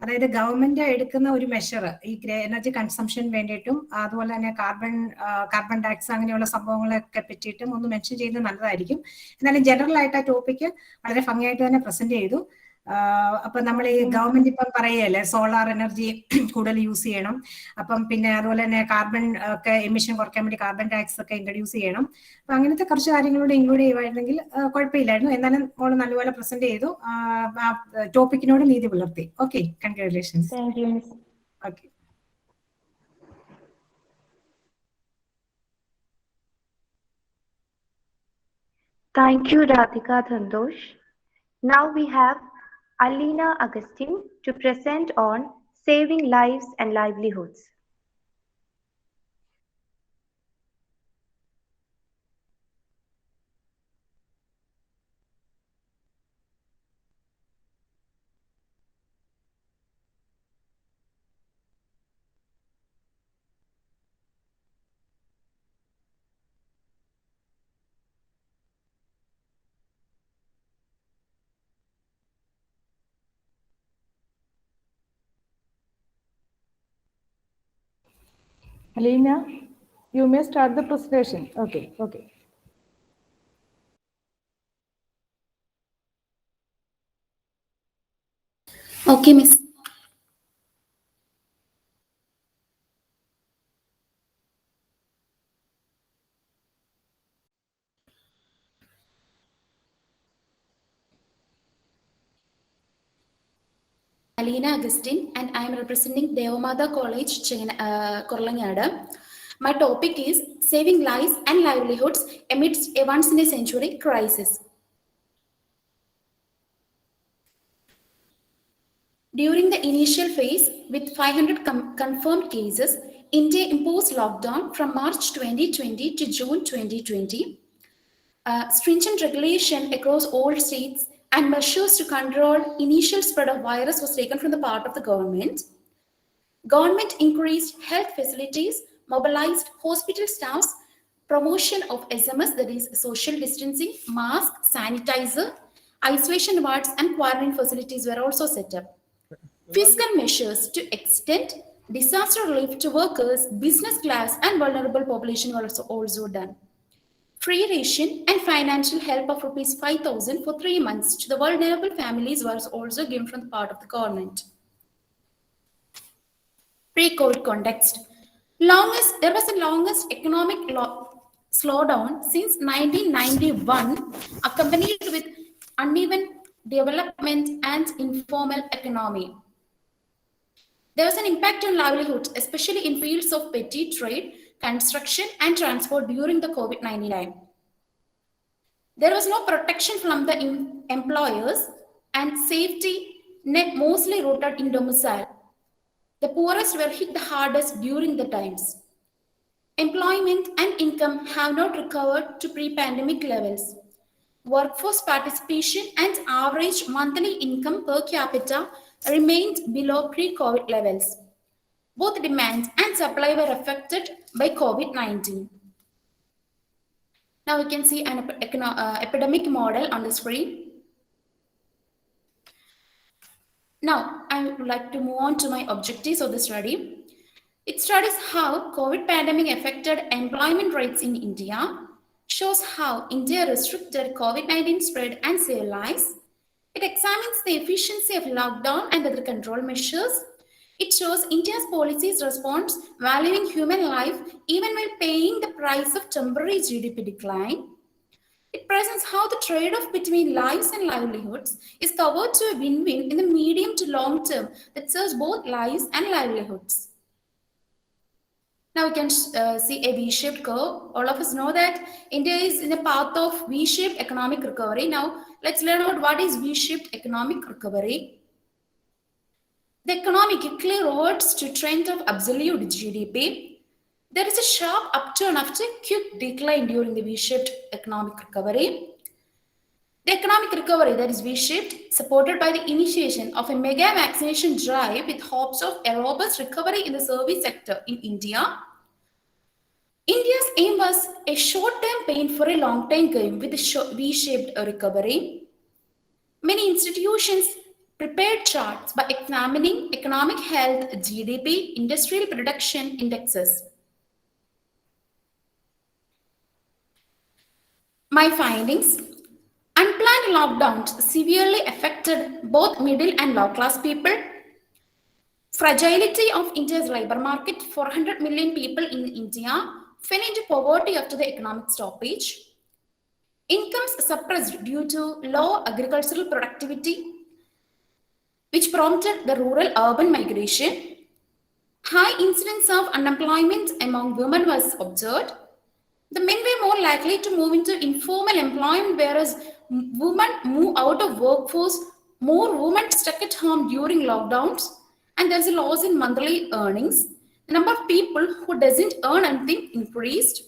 അതായത് ഗവൺമെന്റ് എടുക്കുന്ന ഒരു മെഷർ ഈ എനർജി കൺസംഷൻ വേണ്ടിയിട്ടും അതുപോലെ തന്നെ കാർബൺ ടാക്സ് അങ്ങനെയുള്ള സംഭവങ്ങളൊക്കെ പറ്റിയിട്ടും ഒന്ന് മെൻഷൻ ചെയ്യുന്നത് നല്ലതായിരിക്കും. എന്നാലും ജനറൽ ആയിട്ട് ആ ടോപ്പിക്ക് വളരെ ഭംഗിയായിട്ട് തന്നെ പ്രസന്റ് ചെയ്തു. അപ്പൊ നമ്മൾ ഈ ഗവൺമെന്റ് ഇപ്പം പറയല്ലേ സോളാർ എനർജി കൂടുതൽ യൂസ് ചെയ്യണം, അപ്പം പിന്നെ അതുപോലെ തന്നെ കാർബൺ ഒക്കെ എമിഷൻ കുറയ്ക്കാൻ വേണ്ടി കാർബൺ ടാക്സ് ഒക്കെ ഇൻട്രൊഡ്യൂസ് ചെയ്യണം. അപ്പൊ അങ്ങനത്തെ കുറച്ച് കാര്യങ്ങളോട് ഇൻക്ലൂഡ് ചെയ്യുമായിരുന്നെങ്കിൽ കുഴപ്പമില്ലായിരുന്നു. എന്നാലും നമ്മൾ നല്ലപോലെ പ്രസന്റ് ചെയ്തു, ആ ടോപ്പിക്കിനോട് നീതി പുലർത്തി. Okay, congratulations. Thank you, Ms. Okay. Thank you, Radhika Dhandosh. Now we have Alina Agustin to present on saving lives and livelihoods. Alina, you may start the presentation. Okay. Okay, Miss. Alina Agustin, and I am representing Deva Matha College, Kuravilangad. My topic is saving lives and livelihoods amidst a once-in-a-century crisis. During the initial phase, with 500 confirmed cases, India imposed lockdown from March 2020 to June 2020. Stringent regulation across all states and measures to control initial spread of virus was taken from the part of the government. Government increased health facilities, mobilized hospital staffs, promotion of SMS, that is social distancing, mask, sanitizer, isolation wards and quarantine facilities were also set up. Fiscal measures to extend disaster relief to workers, business class and vulnerable population were also done. Free ration and financial help of ₹5,000 for 3 months to the vulnerable families was also given from the part of the government. Pre-COVID context. There was the longest economic slowdown since 1991, accompanied with uneven development and informal economy. There was an impact on livelihood, especially in fields of petty trade, construction and transport during the COVID-19 time. There was no protection from the employers and safety net mostly rooted in domicile. The poorest were hit the hardest during the times. Employment and income have not recovered to pre-pandemic levels. Workforce participation and average monthly income per capita remained below pre-COVID levels. Both demand and supply were affected by COVID-19. Now we can see an epidemic model on the screen. Now I would like to move on to my objectives of the study. It studies how COVID pandemic affected employment rates in India, shows how India restricted COVID-19 spread and saved lives. It examines the efficiency of lockdown and other control measures. It shows India's policies response, valuing human life even while paying the price of temporary GDP decline. It presents how the trade-off between lives and livelihoods is covered to a win-win in the medium to long term that serves both lives and livelihoods. Now we can see a V-shaped curve. All of us know that India is in a path of V-shaped economic recovery. Now let's learn about what is V-shaped economic recovery. The economy quickly reverts to trend of absolute GDP. There is a sharp upturn after a quick decline during the V-shaped economic recovery. The economic recovery that is V-shaped, supported by the initiation of a mega vaccination drive with hopes of a robust recovery in the service sector in India. India's aim was a short-term pain for a long-term gain with a V-shaped recovery. Many institutions prepared charts by examining economic health, GDP, industrial production indexes. My findings: unplanned lockdowns severely affected both middle and low class people. Fragility of India's labor market: 400 million people in India fell into poverty after the economic stoppage. Incomes suppressed due to low agricultural productivity, which prompted the rural-urban migration. High incidence of unemployment among women was observed. The men were more likely to move into informal employment, whereas women move out of workforce. More women stuck at home during lockdowns, and there's a loss in monthly earnings. The number of people who doesn't earn anything increased.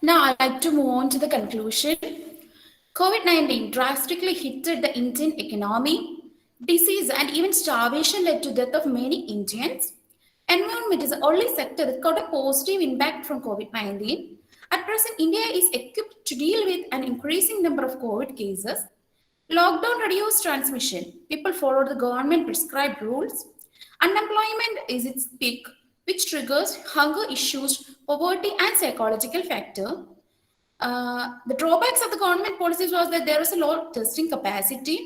Now I'd like to move on to the conclusion. COVID-19 drastically hit the Indian economy. Disease and even starvation led to the death of many Indians. Environment is the only sector that got a positive impact from COVID-19. At present, India is equipped to deal with an increasing number of COVID cases. Lockdown reduced transmission. People followed the government prescribed rules. Unemployment is its peak, which triggers hunger issues, poverty, and psychological factor. The drawbacks of the government policies was that there is a low testing capacity.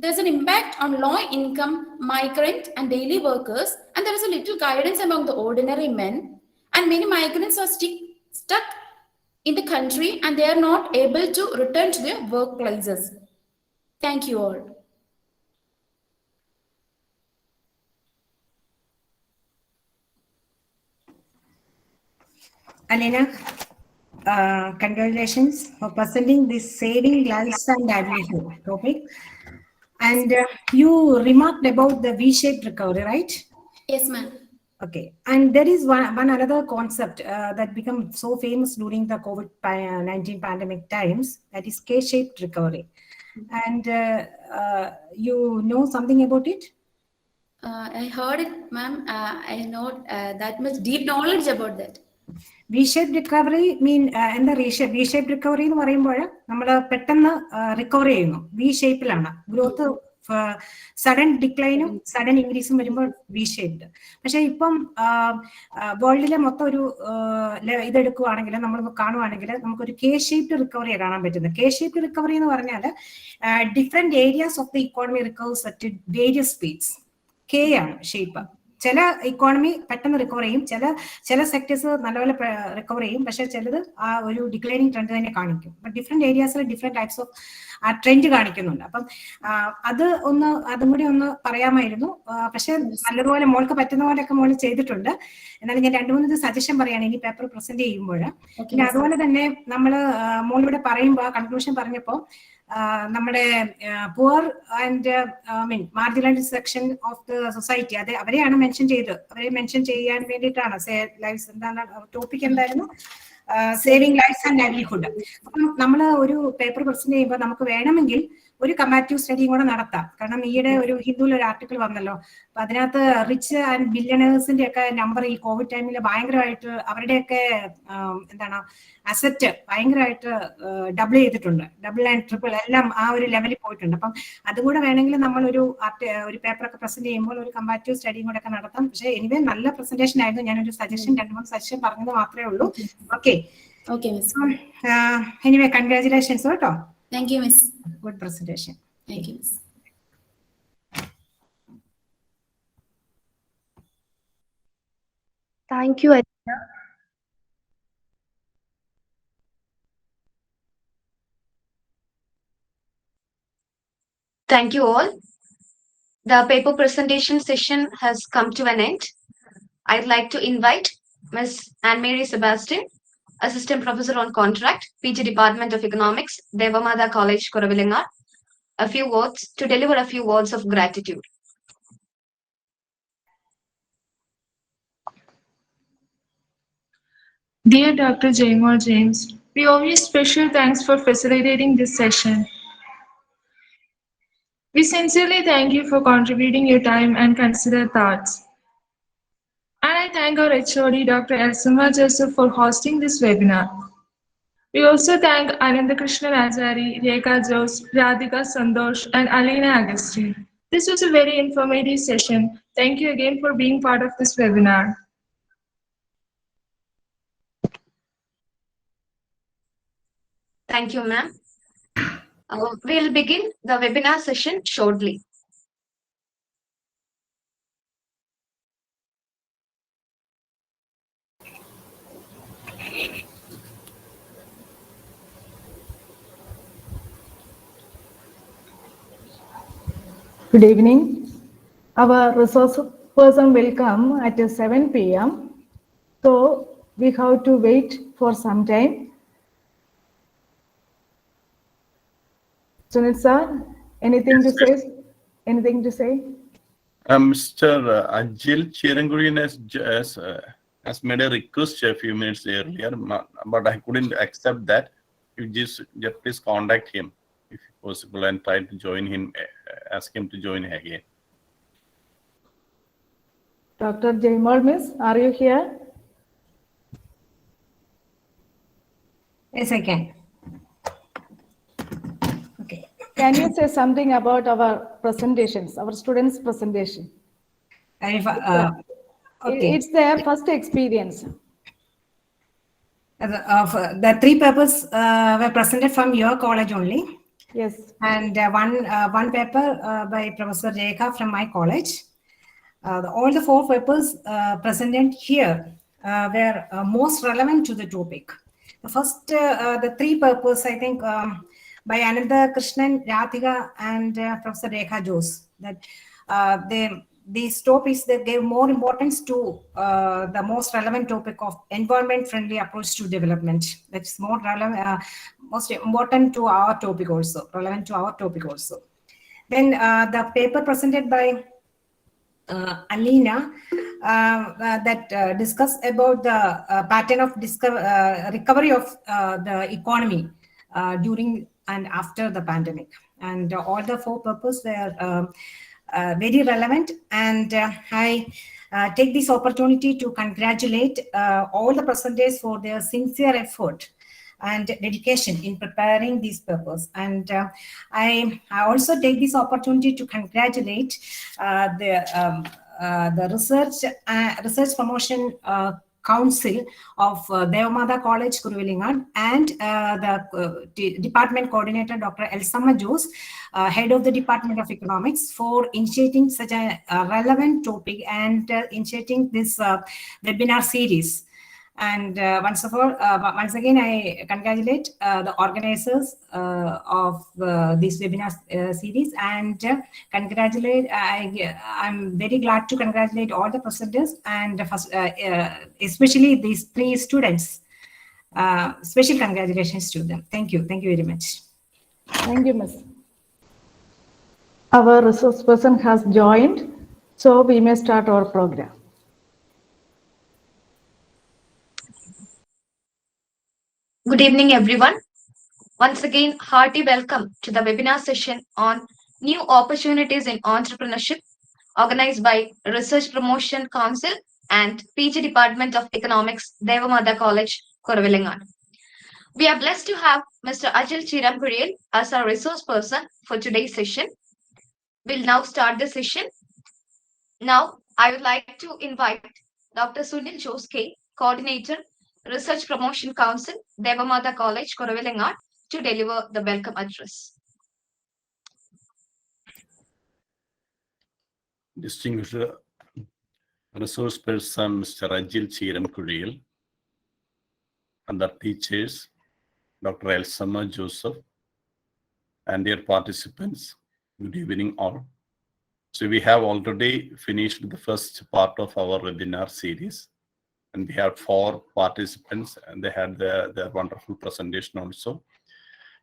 There's an impact on low-income, migrant, and daily workers, and there is a little guidance among the ordinary men. And many migrants are stuck in the country, and they are not able to return to their workplaces. Thank you all. Alena, congratulations for presenting this saving lives and livelihood topic. And you remarked about the V-shaped recovery, right? Yes, ma'am. Okay. And there is one another concept that became so famous during the COVID-19 pandemic times, that is K-shaped recovery. And you know something about it? I heard it, ma'am. I know that much deep knowledge about that. V-shaped recovery mean എന്താ V-shaped recovery എന്ന് പറയുമ്പോൾ നമ്മൾ പെട്ടെന്ന് recover ചെയ്യുന്നു. V-ഷേപ്പിലാണ് growth, sudden ഡിക്ലൈനും sudden ഇൻക്രീസും വരുമ്പോൾ V-ഷേപ്ഡ്. പക്ഷെ ഇപ്പം വേൾഡിലെ മൊത്തം ഒരു ഇതെടുക്കുവാണെങ്കിൽ, നമ്മൾ കാണുവാണെങ്കിൽ നമുക്കൊരു K-ഷേപ്ഡ് റിക്കവറിയാണ് കാണാൻ പറ്റുന്നത്. K-ഷേപ്ഡ് റിക്കവറി എന്ന് പറഞ്ഞാൽ different areas of the economy recovers at various speeds. K ആണ് ഷേപ്പ്. ചില ഇക്കോണമി പെട്ടെന്ന് റിക്കവർ ചെയ്യും, ചില സെക്ടേഴ്സ് നല്ലപോലെ റിക്കവർ ചെയ്യും, പക്ഷെ ചിലത് ആ ഒരു ഡിക്ലൈനിങ് ട്രെൻഡ് തന്നെ കാണിക്കും. ബട്ട് ഡിഫറെന്റ് ഏരിയാസിൽ ഡിഫറെന്റ് ടൈപ്സ് ഓഫ് ട്രെൻഡ് കാണിക്കുന്നുണ്ട്. അപ്പം അതും കൂടി ഒന്ന് പറയാമായിരുന്നു. പക്ഷെ നല്ലതുപോലെ മോൾക്ക് പറ്റുന്ന പോലെയൊക്കെ മോള് ചെയ്തിട്ടുണ്ട്. എന്നാലും ഞാൻ 2-3 സജഷൻ പറയാണ് ഇനി പേപ്പർ പ്രസന്റ് ചെയ്യുമ്പോൾ. പിന്നെ അതുപോലെ തന്നെ നമ്മള് മോളിവിടെ പറയുമ്പോൾ കൺക്ലൂഷൻ പറഞ്ഞപ്പോൾ നമ്മുടെ poor and marginalised section of the society, അത് അവരെയാണ് മെൻഷൻ ചെയ്തത്. അവരെ മെൻഷൻ ചെയ്യാൻ വേണ്ടിയിട്ടാണ് ലൈഫ്സ് എന്താണ് ടോപ്പിക് എന്തായിരുന്നു, സേവിങ് ലൈഫ്സ് ആൻഡ് ലൈവ്ലിഹുഡ്. അപ്പം നമ്മൾ ഒരു പേപ്പർ പ്രസന്റ് ചെയ്യുമ്പോൾ നമുക്ക് വേണമെങ്കിൽ ഒരു കമ്പാരിറ്റീവ് സ്റ്റഡിയും കൂടെ നടത്താം. കാരണം ഈയിടെ ഒരു ഹിന്ദുവിൽ ഒരു ആർട്ടിക്കിൾ വന്നല്ലോ, അപ്പൊ അതിനകത്ത് റിച്ച് ആൻഡ് ബില്യണേഴ്സിന്റെ ഒക്കെ നമ്പർ ഈ കോവിഡ് ടൈമിൽ ഭയങ്കരമായിട്ട് അവരുടെയൊക്കെ എന്താണ് അസറ്റ് ഭയങ്കരമായിട്ട് ഡബിൾ ചെയ്തിട്ടുണ്ട്, ഡബിൾ ആൻഡ് ട്രിപ്പിൾ എല്ലാം ആ ഒരു ലെവലിൽ പോയിട്ടുണ്ട്. അപ്പം അതും കൂടെ വേണമെങ്കിൽ നമ്മൾ ഒരു പേപ്പറൊക്കെ പ്രസന്റ് ചെയ്യുമ്പോൾ ഒരു കമ്പാരിറ്റീവ് സ്റ്റഡിയും കൂടെ ഒക്കെ നടത്താം. പക്ഷേ എനിവേ നല്ല പ്രസന്റേഷൻ ആയിരുന്നു. ഞാനൊരു സജഷൻ 2-3 സജഷൻ പറഞ്ഞത് മാത്രമേ ഉള്ളൂ. Okay Okay, Miss. Anyway congratulations കേട്ടോ. Thank you, Miss. Good presentation. Thank you, Miss. Thank you, Adina. Thank you all. The paper presentation session has come to an end. I'd like to invite Ms. Anne-Mary Sebastian, Assistant Professor on Contract, PG Department of Economics, Deva Matha College, Kuravilangad, to deliver a few words of gratitude. Dear Dr. Jaymol James, we owe you special thanks for facilitating this session. We sincerely thank you for contributing your time and considered thoughts. And I thank our HOD, Dr. Elsama Joseph, for hosting this webinar. We also thank Anandakrishnan Ajari, Rekha Jose, Radhika Sandosh, and Alina Agustin. This was a very informative session. Thank you again for being part of this webinar. Thank you, ma'am. We'll begin the webinar session shortly. Good evening. Our resource person will come at 7 p.m. So we have to wait for some time. Sunit sir, anything to say? Anything to say? Mr. Ajil Chirangurin has made a request a few minutes earlier, but I couldn't accept that. You just please contact him if possible and try to join him, ask him to join again. Dr. Jaymol, miss, are you here? Yes, I can. Okay. Can you say something about our presentations, our students' presentation? Okay. It's their first experience. The 3 papers were presented from your college only. Yes. And one paper by Professor Rekha from my college. All the 4 papers presented here were most relevant to the topic. The first, the 3 papers, I think, by Anandakrishnan, Radhika, and Professor Rekha Jose, that these topics that gave more importance to the most relevant topic of environment-friendly approach to development. That's more relevant, most important to our topic also, relevant to our topic also. Then the paper presented by Alina that discussed about the pattern of recovery of the economy during and after the pandemic. And all the 4 papers were very relevant, and I take this opportunity to congratulate all the presenters for their sincere effort and dedication in preparing these papers. And I also take this opportunity to congratulate the research promotion Council of Deva Matha College, Kuravilangad, and the department coordinator, Dr. Elsama Jose, head of the Department of Economics, for initiating such a relevant topic and initiating this webinar series. And once again, I congratulate the organizers of this webinar series, and I'm very glad to congratulate all the presenters, and especially these 3 students. Special congratulations to them. Thank you very much. Thank you, miss. Our resource person has joined, so we may start our program. Good evening, everyone. Once again, hearty welcome to the webinar session on New Opportunities in Entrepreneurship, organized by Research Promotion Council and PG Department of Economics, Deva Matha College, Kuravilangad. We are blessed to have Mr. Ajil Chirampuriyal as our resource person for today's session. We'll now start the session. Now, I would like to invite Dr. Sunil Joske, Coordinator, Research Promotion Council, Deva Matha College, Kuravilangad, to deliver the welcome address. Distinguished resource person, Mr. Ajil Chirampuriyal, and the teachers, Dr. Elsama Joseph, and dear participants, good evening all. So we have already finished the first part of our webinar series, and we have 4 participants, and they had their wonderful presentation also.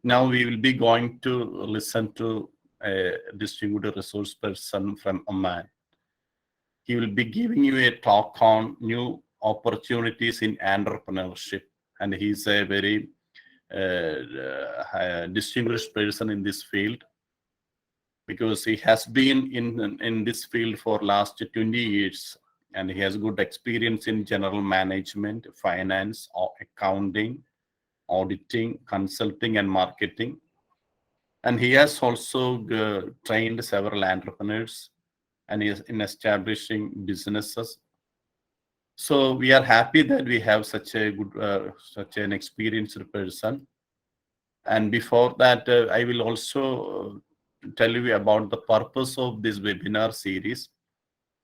Now we will be going to listen to a distinguished resource person from Oman. He will be giving you a talk on new opportunities in entrepreneurship, and he's a very distinguished person in this field, because he has been in this field for last 20 years, and he has good experience in general management, finance, accounting, auditing, consulting, and marketing. And he has also trained several entrepreneurs and is in establishing businesses. So we are happy that we have such a good, such an experienced person. And before that, I will also tell you about the purpose of this webinar series.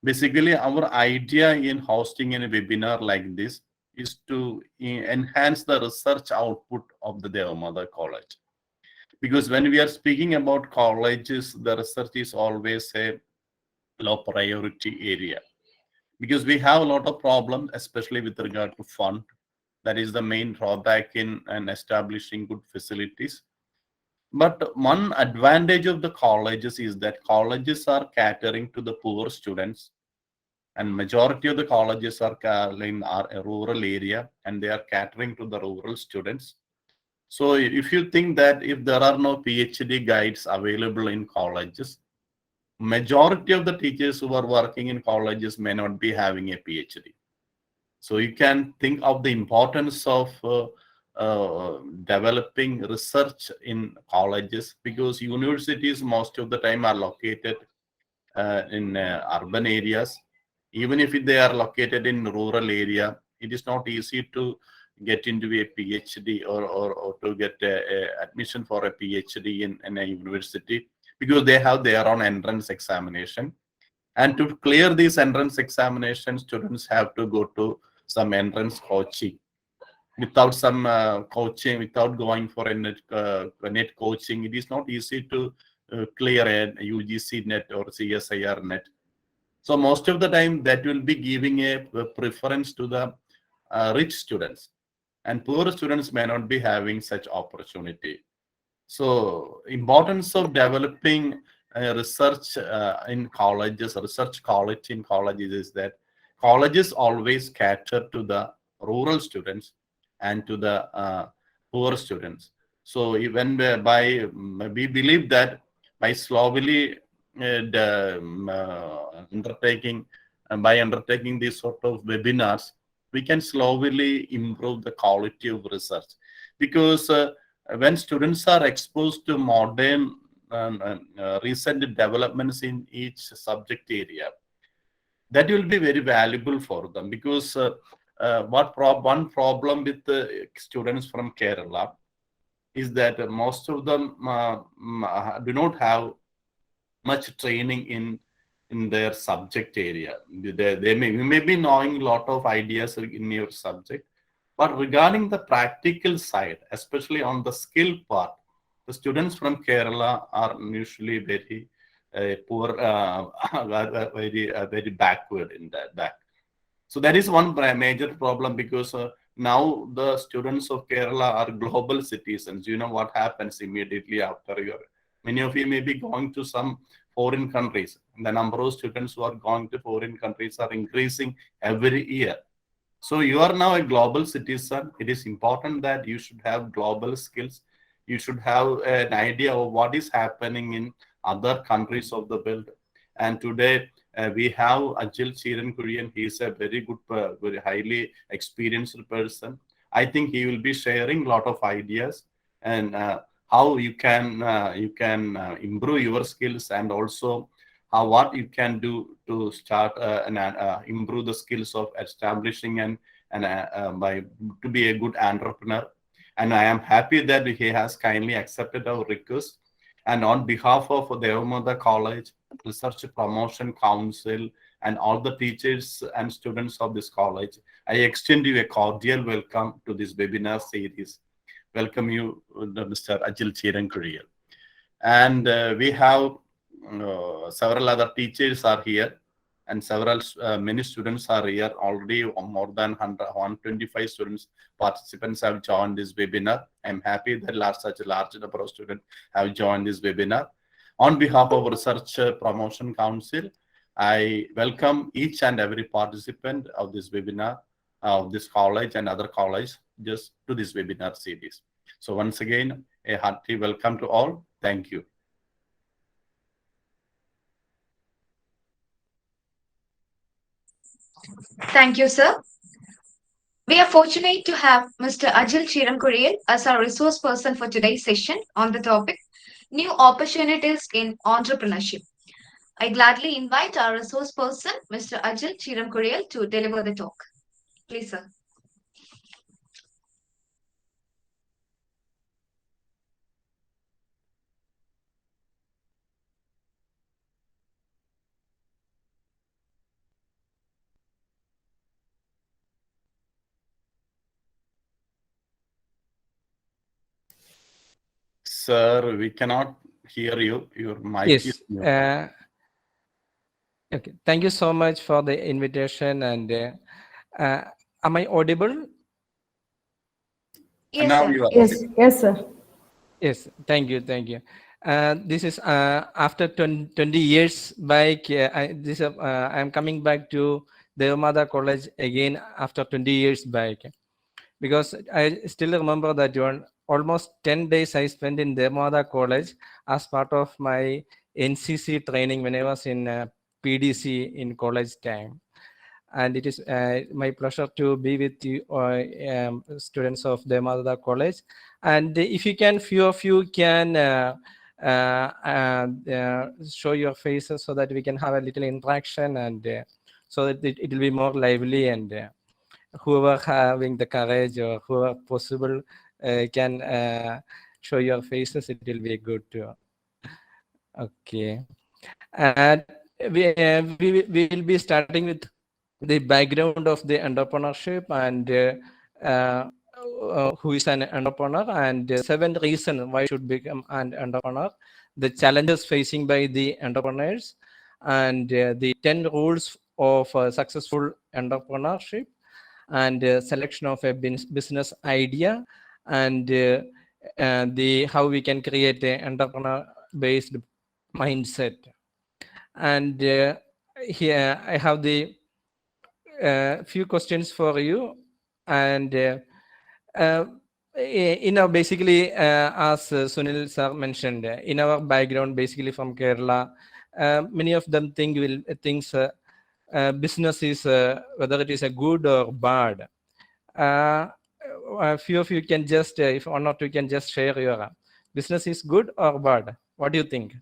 Basically, our idea in hosting a webinar like this is to enhance the research output of the Deva Matha College. Because when we are speaking about colleges, the research is always a low priority area. Because we have a lot of problems, especially with regard to fund. That is the main drawback in establishing good facilities. But one advantage of the colleges is that colleges are catering to the poor students, and majority of the colleges are in a rural area, and they are catering to the rural students. So if you think that if there are no PhD guides available in colleges, majority of the teachers who are working in colleges may not be having a PhD. So you can think of the importance of developing research in colleges, because universities most of the time are located in urban areas. Even if they are located in rural area, it is not easy to get into a PhD or to get admission for a PhD in a university, because they have their own entrance examination. And to clear these entrance examinations, students have to go to some entrance coaching. Without some coaching, without going for a net coaching, it is not easy to clear a UGC net or CSIR net. So most of the time that will be giving a preference to the rich students, and poor students may not be having such opportunity. So importance of developing research in colleges, research quality in colleges, is that colleges always cater to the rural students and to the poor students. So even we believe that by slowly undertaking these sort of webinars, we can slowly improve the quality of research. Because when students are exposed to modern recent developments in each subject area, that will be very valuable for them. Because one problem with the students from Kerala is that most of them do not have much training in their subject area. You may be knowing a lot of ideas in your subject, but regarding the practical side, especially on the skill part, the students from Kerala are usually very poor, very backward in that. So that is one major problem, because now the students of Kerala are global citizens. You know what happens immediately after many of you may be going to some foreign countries. The number of students who are going to foreign countries are increasing every year. So you are now a global citizen. It is important that you should have global skills. you should have an idea of what is happening in other countries of the world. And today we have Ajil Chiran Kurian. He is a very good, very highly experienced person. I think he will be sharing a lot of ideas and how you can improve your skills, and also what you can do to start and improve the skills of establishing and by to be a good entrepreneur. And I am happy that he has kindly accepted our request. And on behalf of Deva Matha College, Research Promotion Council, and all the teachers and students of this college, I extend you a cordial welcome to this webinar series. Welcome you, Mr. Ajil Chiran Kuriyal. And we have several other teachers are here, and several many students are here already. More than 125 students participants have joined this webinar. I'm happy that such a large number of students have joined this webinar. On behalf of Research Promotion Council, I welcome each and every participant of this webinar of this college and other colleges just to this webinar series. So once again, a hearty welcome to all. Thank you. Thank you, sir. We are fortunate to have Mr. Ajil Chiran Kuriyal as our resource person for today's session on the topic New Opportunities in Entrepreneurship. I gladly invite our resource person, Mr. Ajil Chiran Kuriyal, to deliver the talk. Please, sir. Sir, we cannot hear you. Your mic Yes. is muted. Okay. Thank you so much for the invitation. And am I audible? Yes, Now sir. you are Yes, audible. yes, sir. Yes. Thank you. Thank you. This is after 20 years back. I am coming back to Deva Matha College again after 20 years back, because I still remember that almost 10 days I spent in Deva Matha College as part of my NCC training when I was in PDC in college time. And it is my pleasure to be with you, students of Deva Matha College. And if you can, few of you can show your faces so that we can have a little interaction, and so that it will be more lively, and whoever having the courage or whoever possible can show your faces, it will be good too. Okay. And we will be starting with the background of the entrepreneurship, and who is an entrepreneur, and 7 reasons why should become an entrepreneur, the challenges facing by the entrepreneurs, and the 10 rules of successful entrepreneurship, and selection of a business idea, and the how we can create an entrepreneur based mindset. And here I have the few questions for you. And in our basically as Sunil sir mentioned, in our background basically from Kerala, many of them thinks business is whether it is a good or bad. A few of you can just if one or two can just share your business is good or bad. What do you think?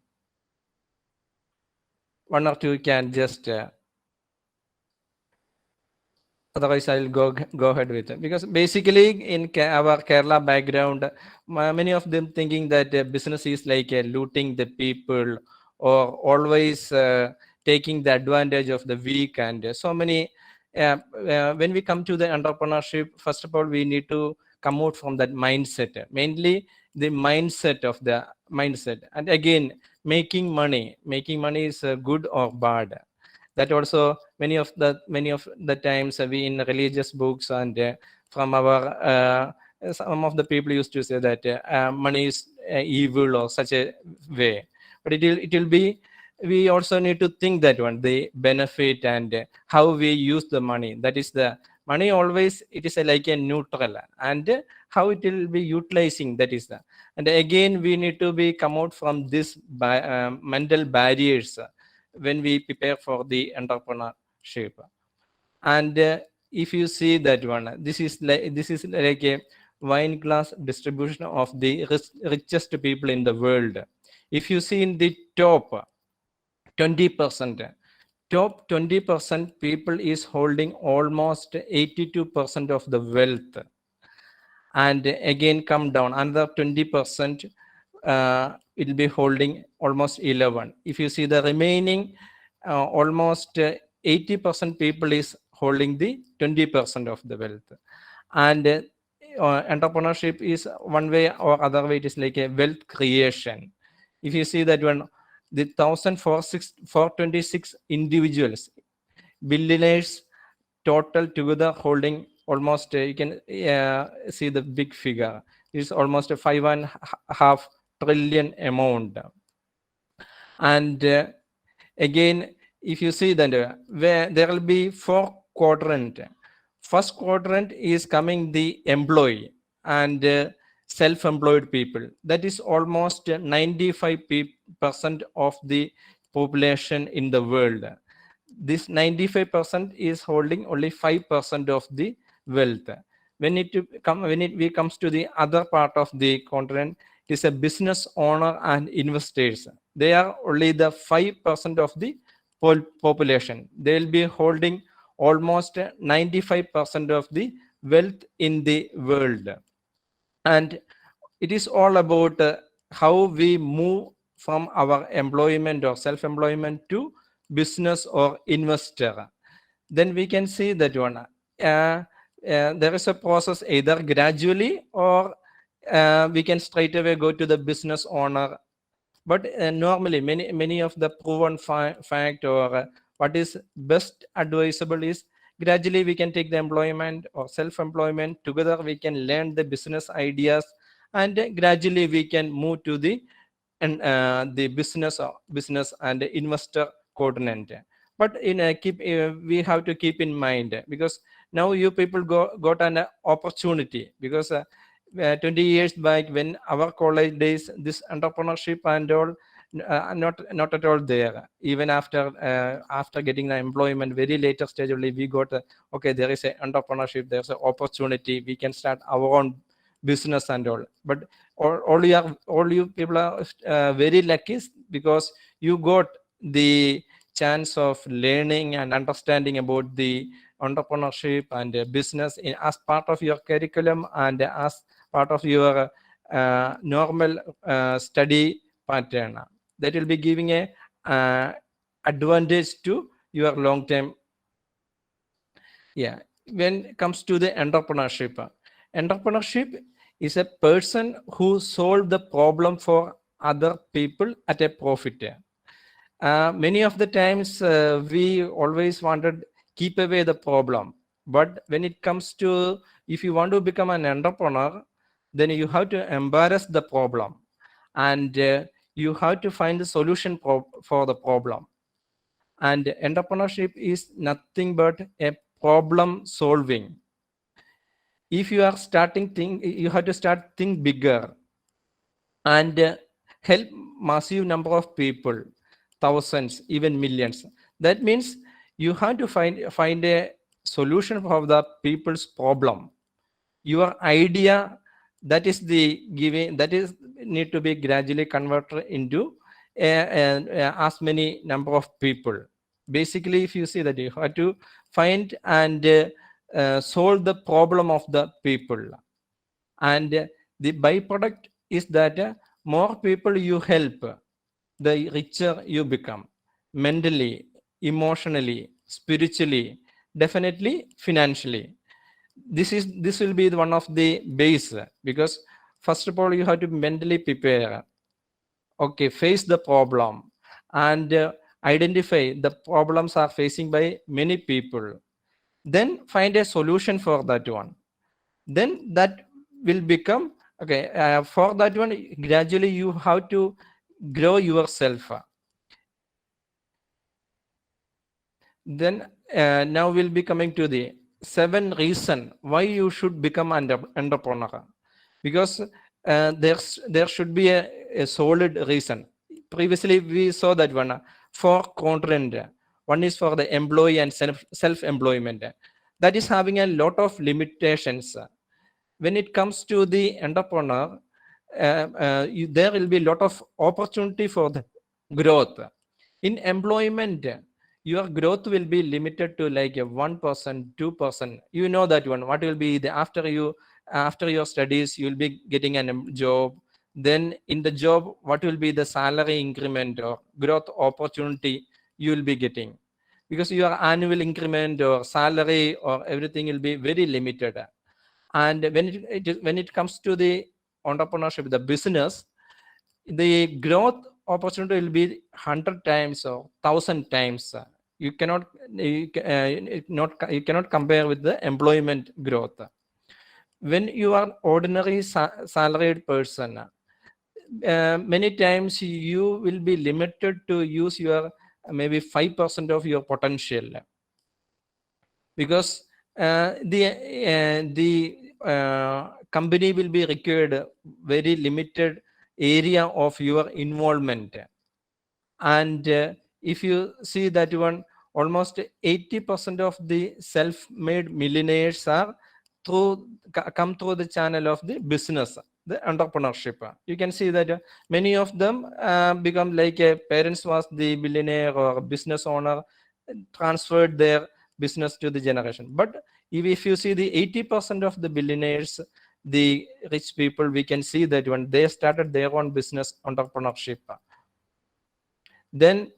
One or two can just otherwise I'll go ahead with it, because basically in our Kerala background, many of them thinking that business is like looting the people, or always taking the advantage of the weak, and so many. When we come to the entrepreneurship, first of all, we need to come out from that mindset, mainly the mindset of the mindset. And again, making money is good or bad. That also many of the times we in religious books, and from our some of the people used to say that money is evil or such a way. But it will be, we also need to think that one, the benefit and how we use the money. That is the Money always, it is like a neutral, and how it will be utilizing, that is the. And again, we need to be come out from this mental barriers when we prepare for the entrepreneurship. And if you see that one, this is like a wine glass distribution of the richest people in the world. If you see in the top 20%, top 20% people is holding almost 82% of the wealth. And again, come down another 20%, it will be holding almost 11. If you see the remaining, almost 80% people is holding the 20% of the wealth. And entrepreneurship is one way or other way, it is like a wealth creation. If you see that one, the 1,426 individuals, billionaires total together holding almost, you can see the big figure, is almost a 5.5 trillion amount. And again, if you see that where there will be 4 quadrant. First quadrant is coming the employee and self-employed people. That is almost 95% of the population in the world. This 95% is holding only 5% of the wealth. When it comes to the other part of the continent, it is a business owner and investors. They are only the 5% of the population. They will be holding almost 95% of the wealth in the world. And it is all about how we move from our employment or self-employment to business or investor. Then we can see that one. There is a process either gradually or we can straight away go to the business owner. But normally, many of the proven fact or what is best advisable is gradually we can take the employment or self-employment. Together we can learn the business ideas, and gradually we can move to the business and investor coordinate. But we have to keep in mind, because now you people got an opportunity, because 20 years back when our college days, this entrepreneurship and all not at all there. Even after getting the employment, very later stage only we got okay, there is a entrepreneurship, there's an opportunity, we can start our own business and all. But all you people are very lucky, because you got the chance of learning and understanding about the entrepreneurship and business as part of your curriculum and as part of your normal study pattern. That will be giving a advantage to your long term. Yeah, when it comes to the entrepreneurship is a person who solve the problem for other people at a profit. Many of the times we always wanted keep away the problem, but when it comes to, if you want to become an entrepreneur, then you have to embrace the problem, and you have to find the solution for the problem. And entrepreneurship is nothing but a problem solving. If you are starting you have to start think bigger and help massive number of people, thousands, even millions. That means you have to find a solution for the people's problem. Your idea, that is the giving, that is need to be gradually converted into as many number of people. Basically, if you see that you have to find and solve the problem of the people, and the byproduct is that more people you help, the richer you become, mentally, emotionally, spiritually, definitely financially. This will be one of the base, because first of all you have to mentally prepare, okay, face the problem, and identify the problems are facing by many people, then find a solution for that one. Then that will become okay. For that one, gradually you have to grow yourself. Then now we'll be coming to the 7 reasons why you should become an entrepreneur. Because there should be a solid reason. Previously, we saw that one for quadrant. One is for the employee and self-employment. That is having a lot of limitations. When it comes to the entrepreneur, there will be a lot of opportunity for the growth. In employment, your growth will be limited to like a 1%, 2%. You know that one. What will be the after your studies, you will be getting a job. Then in the job, what will be the salary increment or growth opportunity you will be getting? Because your annual increment or salary or everything will be very limited. And when it comes to the entrepreneurship, the business, the growth opportunity will be 100 times or 1,000 times. You cannot compare with the employment growth. When you are ordinary salaried person, many times you will be limited to use your maybe 5% of your potential, because the company will be required very limited area of your involvement. And if you see that one, almost 80% of the self-made millionaires are come through the channel of the business, the entrepreneurship. You can see that many of them become like a parents was the billionaire or business owner, transferred their business to the generation. But if you see the 80% of the billionaires, the rich people, we can see that when they started their own business entrepreneurship. Then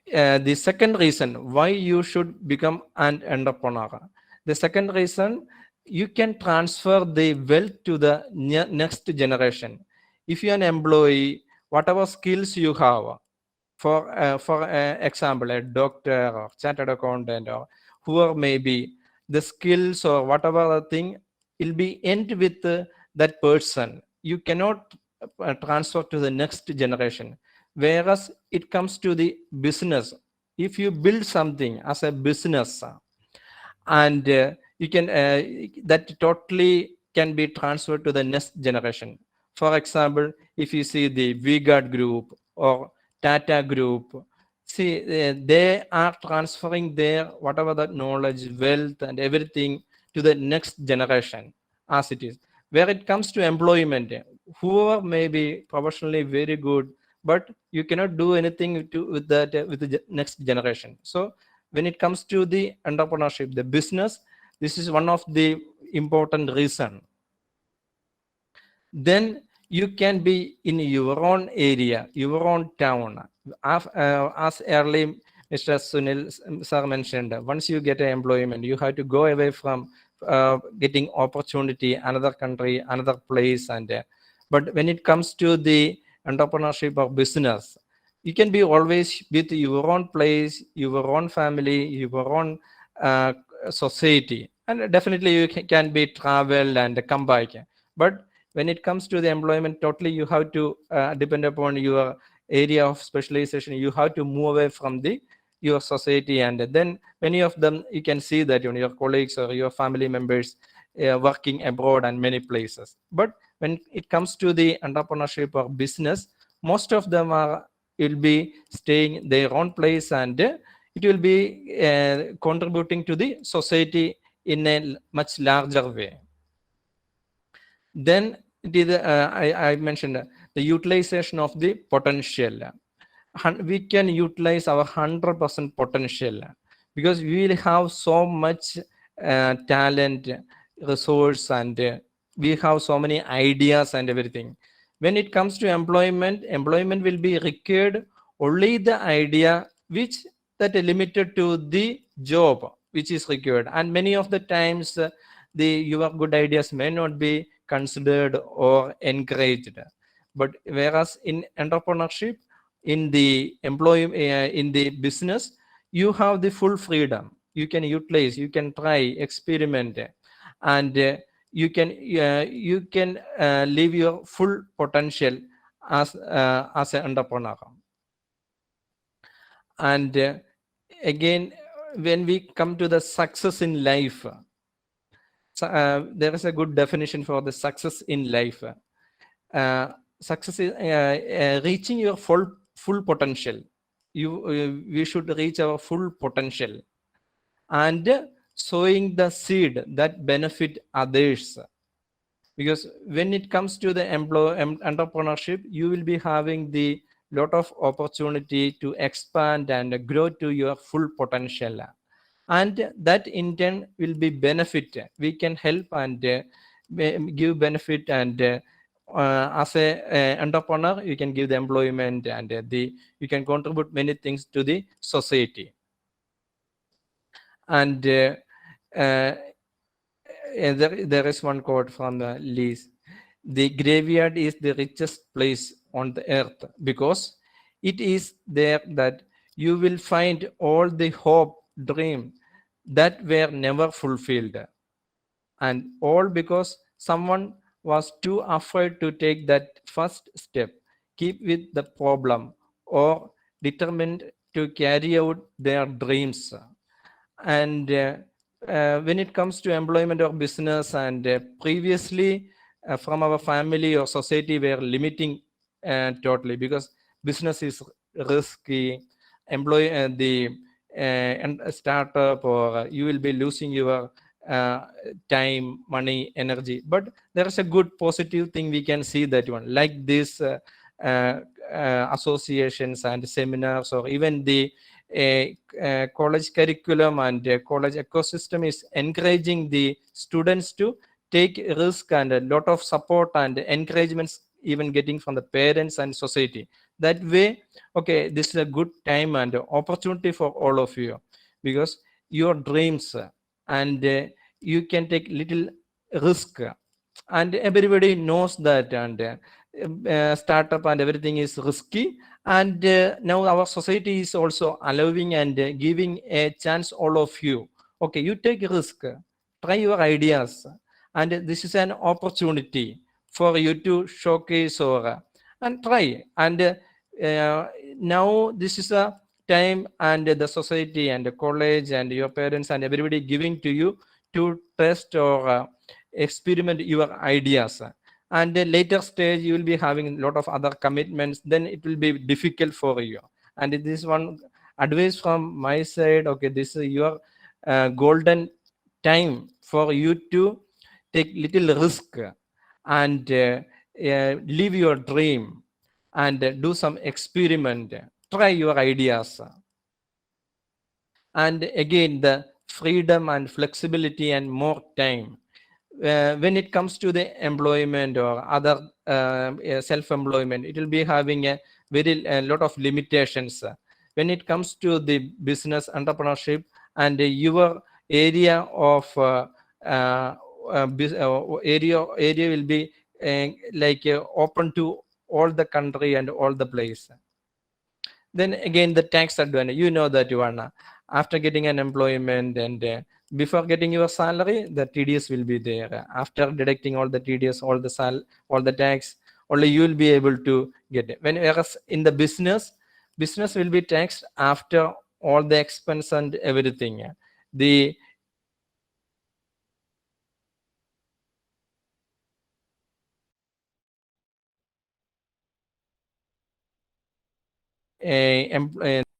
the second reason why you should become an entrepreneur. The second reason, you can transfer the wealth to the next generation. If you're an employee, whatever skills you have, for example, a doctor or chartered accountant or whoever may be, the skills or whatever the thing will be end with that person. You cannot transfer to the next generation. Whereas it comes to the business, if you build something as a business, and you can that totally can be transferred to the next generation. For example, if you see the VGuard group or Tata group, see they are transferring their whatever the knowledge, wealth and everything to the next generation as it is. Where it comes to employment, whoever may be professionally very good, but you cannot do anything with that with the next generation. So when it comes to the entrepreneurship, the business, this is one of the important reason. Then you can be in your own area, your own town. As early Mr. Sunil sir mentioned, once you get an employment, you have to go away from getting opportunity, another country, another place. And but when it comes to the entrepreneurship or business, you can be always with your own place, your own family, your own society, and definitely you can be travel and come back. But when it comes to the employment, totally you have to depend upon your area of specialization. You have to move away from your society, and then many of them you can see that your colleagues or your family members working abroad and many places. But when it comes to the entrepreneurship or business, most of them will be staying their own place, and it will be contributing to the society in a much larger way. Then it is I mentioned the utilization of the potential. We can utilize our 100% potential because we will have so much talent, resource, and we have so many ideas and everything. When it comes to employment will be required only the idea which that is limited to the job which is required, and many of the times your good ideas may not be considered or encouraged. But whereas in entrepreneurship, in the in the business, you have the full freedom. You can utilize, you can try, experiment, and you can live your full potential as an entrepreneur. And again, when we come to the success in life, there is a good definition for the success in life. Success is reaching your full potential. We should reach our full potential and sowing the seed that benefit others. Because when it comes to the entrepreneurship, you will be having the lot of opportunity to expand and grow to your full potential, and that in turn will be benefit. We can help and give benefit, and as a entrepreneur you can give the employment, and you can contribute many things to the society. And there is one quote from Lee's: the graveyard is the richest place on the earth, because it is there that you will find all the hope, dream that were never fulfilled, and all because someone was too afraid to take that first step, keep with the problem, or determined to carry out their dreams. And when it comes to employment or business, and previously from our family or society we are limiting totally, because business is risky, the startup, or you will be losing your time, money, energy. But there is a good positive thing we can see, that one, like this associations and seminars, or even the college curriculum and college ecosystem is encouraging the students to take risk, and a lot of support and encouragements even getting from the parents and society. That way, okay, this is a good time and opportunity for all of you, because your dreams, and you can take little risk, and everybody knows that, and startup and everything is risky. And now our society is also allowing and giving a chance all of you, okay, you take risk, try your ideas, and this is an opportunity for you to showcase, or and try. And now this is a time, and the society and the college and your parents and everybody giving to you to test or experiment your ideas. And the later stage you will be having a lot of other commitments, then it will be difficult for you. And this one advice from my side, okay, this is your golden time for you to take little risk, and live your dream, and do some experiment, try your ideas. And again, the freedom and flexibility and more time. When it comes to the employment or other self-employment, it will be having a very lot of limitations. When it comes to the business entrepreneurship, and your area of area will be like open to all the country and all the place. Then again, the tax advantage, you know that you are after getting an employment, and before getting your salary, the TDS will be there. After deducting all the TDS, all the tax, only you will be able to get it. Whereas in the business will be taxed after all the expense and everything. The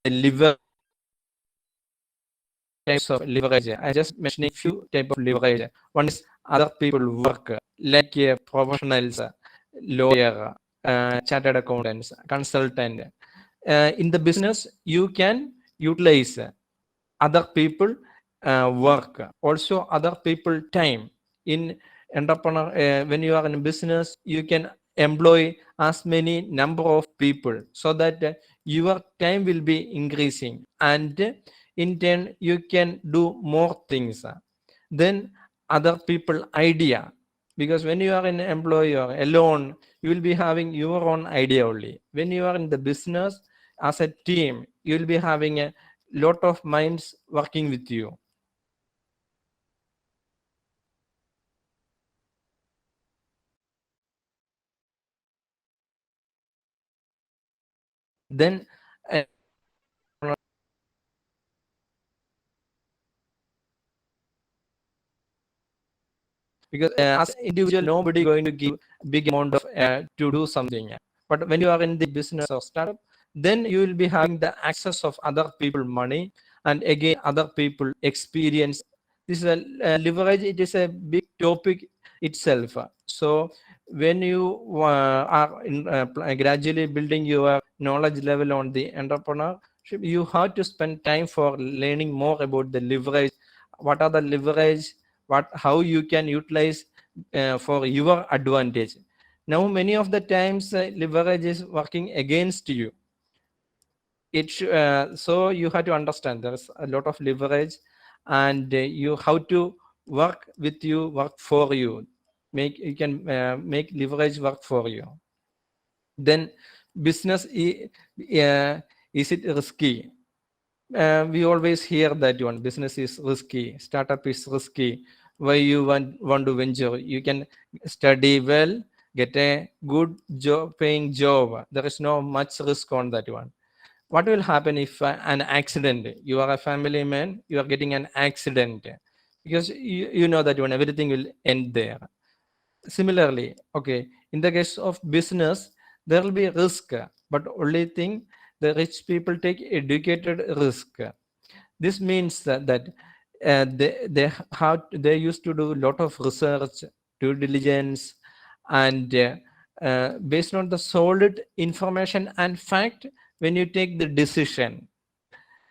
liver types of leverage. I just mentioning few type of leverage. One is other people work, like professionals, lawyer, chartered accountants, consultant. In the business, you can utilize other people work, also other people time. In entrepreneur, when you are in business, you can employ as many number of people, so that your time will be increasing, and in turn you can do more things. Then other people idea, because when you are an employer alone, you will be having your own idea only. When you are in the business as a team, you will be having a lot of minds working with you. Then because as an individual, nobody going to give big amount of to do something. But when you are in the business or startup, then you will be having the access of other people money, and again other people experience. This is a leverage. It is a big topic itself. So when you are gradually building your knowledge level on the entrepreneurship, you have to spend time for learning more about the leverage. What are the leverage? How you can utilize for your advantage. Now many of the times leverage is working against you. So you have to understand there's a lot of leverage, and you have to work with you, work for you. You can make leverage work for you. Then business, is it risky? We always hear that one, business is risky, startup is risky. Why you want to venture? You can study well, get a good job, paying job. There is no much risk on that one. What will happen if an accident? You are a family man, you are getting an accident, because you know that when everything will end there. Similarly, okay, in the case of business, there will be risk, but only thing, the rich people take educated risk. This means that they used to do a lot of research, due diligence, and based on the solid information and fact, when you take the decision,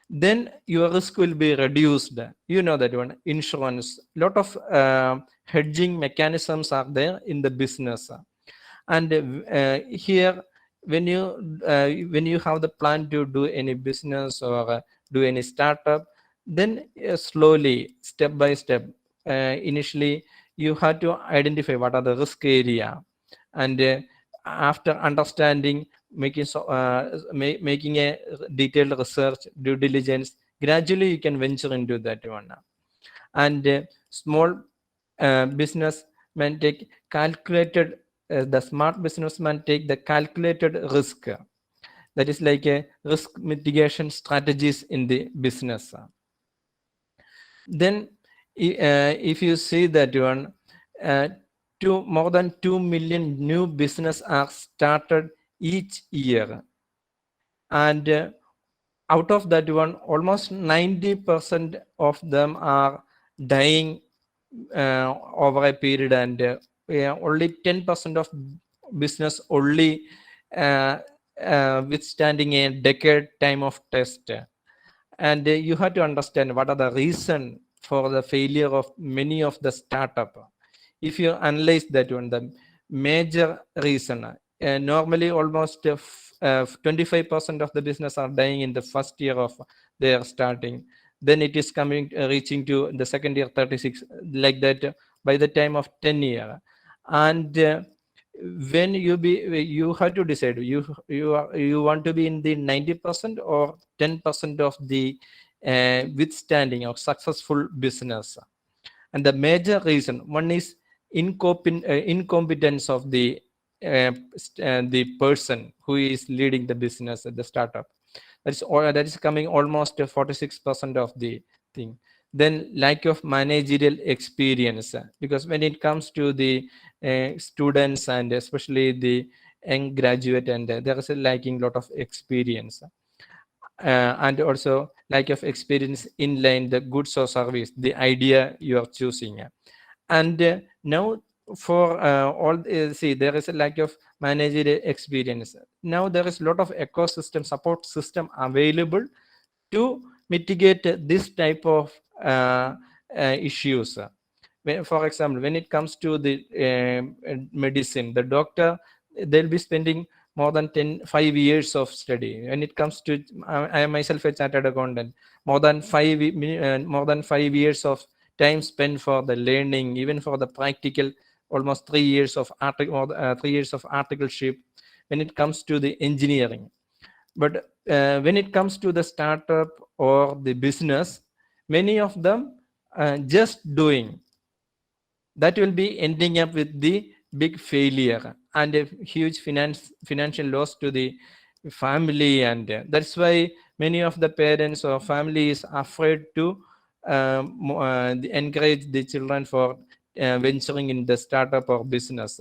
then your risk will be reduced. You know that one, insurance, lot of hedging mechanisms are there in the business. And here, when you have the plan to do any business or do any startup, then slowly, step by step, initially you have to identify what are the risk area, and after understanding, making a detailed research, due diligence, gradually you can venture into that one. And small businessmen take calculated, the smart businessman take the calculated risk. That is like a risk mitigation strategies in the business. Then if you see that one, more than 2 million new business are started each year, and out of that one, almost 90% of them are dying over a period, and only 10% of business only withstanding a decade time of test. And you have to understand what are the reason for the failure of many of the startup. If you analyze that one, the major reason, normally almost 25% of the business are dying in the first year of their starting. Then it is reaching to the second year 36, like that by the time of 10 year. And when you have to decide, you want to be in the 90% or 10% of the withstanding or successful business. And the major reason, one is incompetence of the person who is leading the business at the startup. That is coming almost 46% of the thing. Then lack of managerial experience, because when it comes to the students and especially the young graduate, and there is a lacking lot of experience, and also lack of experience in line the goods or service, the idea you are choosing. And now for all see, there is a lack of managerial experience. Now there is a lot of ecosystem support system available to mitigate this type of issues. For example, when it comes to the medicine, the doctor, they'll be spending more than 5 years of study. When it comes to, I am myself a chartered accountant, more than 5 years of time spent for the learning, even for the practical, almost 3 years of 3 years of articleship when it comes to the engineering. But when it comes to the startup or the business, many of them just doing, that will be ending up with the big failure and a huge financial loss to the family. And that's why many of the parents or families are afraid to encourage the children for venturing in the startup or business.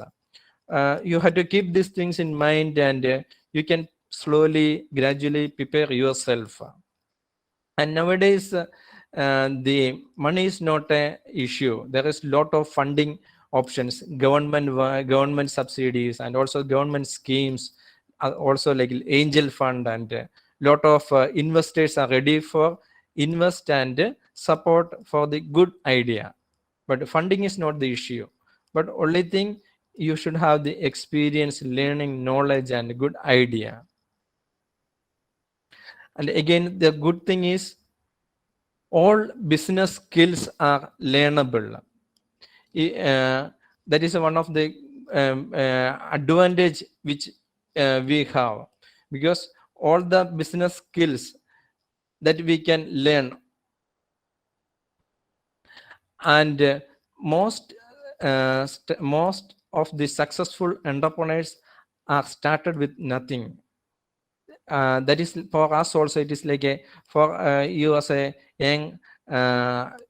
You have to keep these things in mind, and you can slowly, gradually prepare yourself. And nowadays, the money is not a issue. There is lot of funding options, government subsidies, and also government schemes, also like angel fund, and lot of investors are ready for invest and support for the good idea. But funding is not the issue. But only thing, you should have the experience, learning, knowledge, and good idea. And again, the good thing is all business skills are learnable. That is one of the advantage which we have, because all the business skills that we can learn, and most of the successful entrepreneurs are started with nothing. That is for us also. It is like for you as a young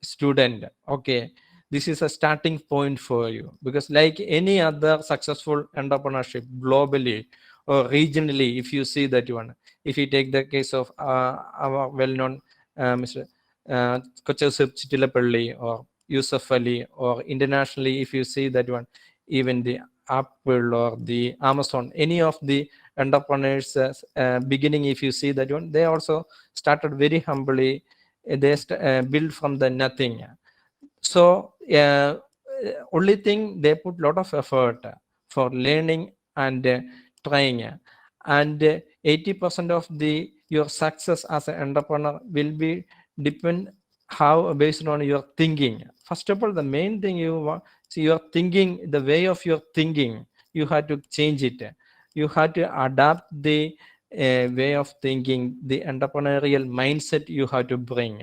student, okay, this is a starting point for you, because like any other successful entrepreneurship globally or regionally, if you see that one, if you take the case of our well-known Mr. Kochasub Chittilapalli or Yusuf Ali, or internationally, if you see that one, even the Apple or the Amazon, any of the entrepreneurs beginning, if you see that one, they also started very humbly. They built from the nothing. So only thing, they put lot of effort for learning and trying, and 80% of your success as an entrepreneur will be depend how based on your thinking. First of all, the main thing you want, see, your thinking, the way of your thinking, you have to change it. You have to adapt the way of thinking, the entrepreneurial mindset you have to bring.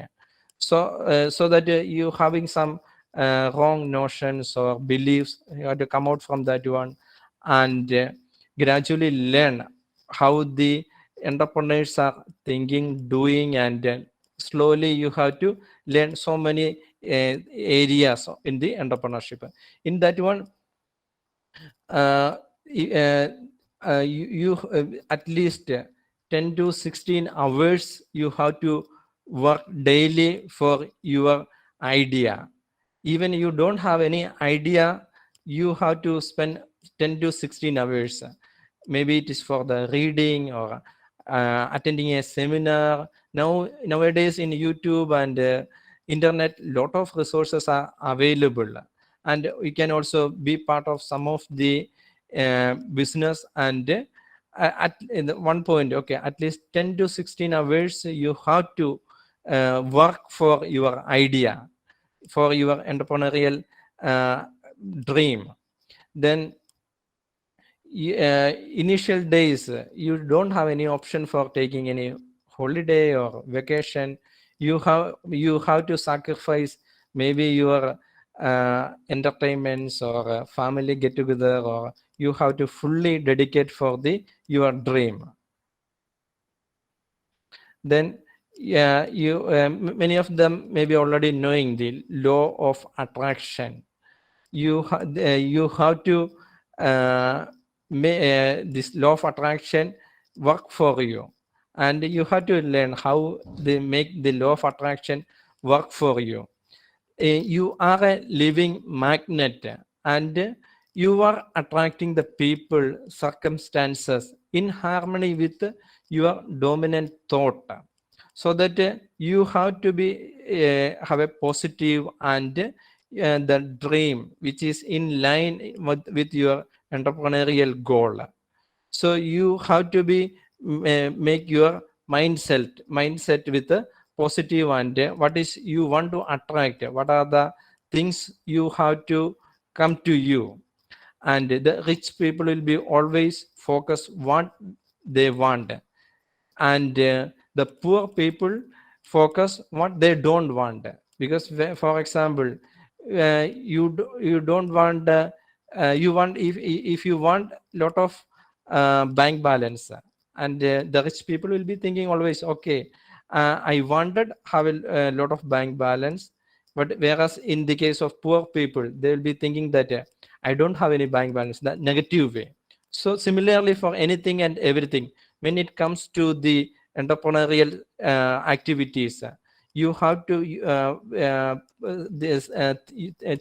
So so that you having some wrong notions or beliefs, you have to come out from that one, and gradually learn how the entrepreneurs are thinking, doing, and slowly you have to learn so many areas in the entrepreneurship. In that one, you at least 10 to 16 hours you have to work daily for your idea. Even you don't have any idea, you have to spend 10 to 16 hours. Maybe it is for the reading or attending a seminar. Nowadays in YouTube and internet, lot of resources are available, and you can also be part of some of the business, and at one point, okay, at least 10 to 16 hours you have to work for your idea, for your entrepreneurial dream. Then initial days, you don't have any option for taking any holiday or vacation. You have to sacrifice maybe your entertainments or family get together, or you have to fully dedicate for your dream. Then many of them may be already knowing the law of attraction. You have to this law of attraction work for you, and you have to learn how they make the law of attraction work for you. You are a living magnet, and you are attracting the people, circumstances in harmony with your dominant thought. So that you have to be have a positive and the dream which is in line with your entrepreneurial goal. So you have to be make your mindset with a positive, and what is you want to attract, what are the things you have to come to you. And the rich people will be always focus what they want, and the poor people focus what they don't want. Because for example, you don't want you want, if you want lot of bank balance, and the rich people will be thinking always, okay, I wanted have a lot of bank balance. But whereas in the case of poor people, they will be thinking that I don't have any bank balance, that negative way. So similarly for anything and everything, when it comes to the entrepreneurial activities, you have to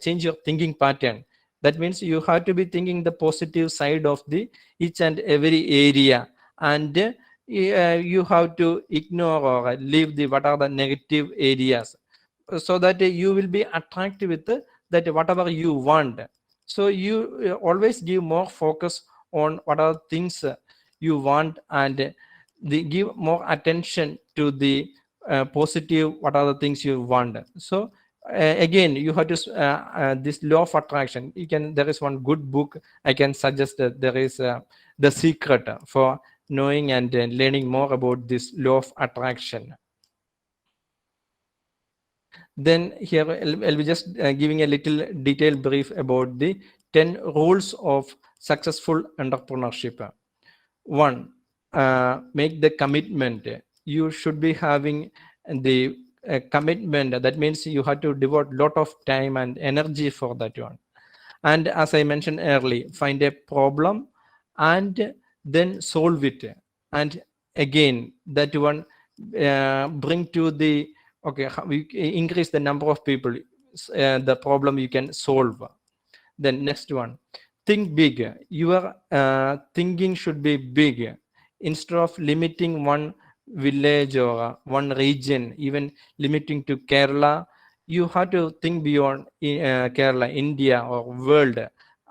change your thinking pattern. That means you have to be thinking the positive side of the each and every area, and you have to ignore or leave the what are the negative areas, so that you will be attracted with that whatever you want. So you always give more focus on what are things you want, and give more attention to the positive what are the things you want. So again you have to this law of attraction, you can, there is one good book I can suggest, that there is The Secret, for knowing and learning more about this law of attraction. Then here I'll be just giving a little detailed brief about the 10 rules of successful entrepreneurship. One, make the commitment. You should be having the commitment. That means you have to devote a lot of time and energy for that one. And as I mentioned earlier, find a problem and then solve it. And again, that one bring to the, okay, we increase the number of people, the problem you can solve. Then next one, think big. Your thinking should be big. Instead of limiting one village or one region, even limiting to Kerala, you have to think beyond Kerala, India, or world.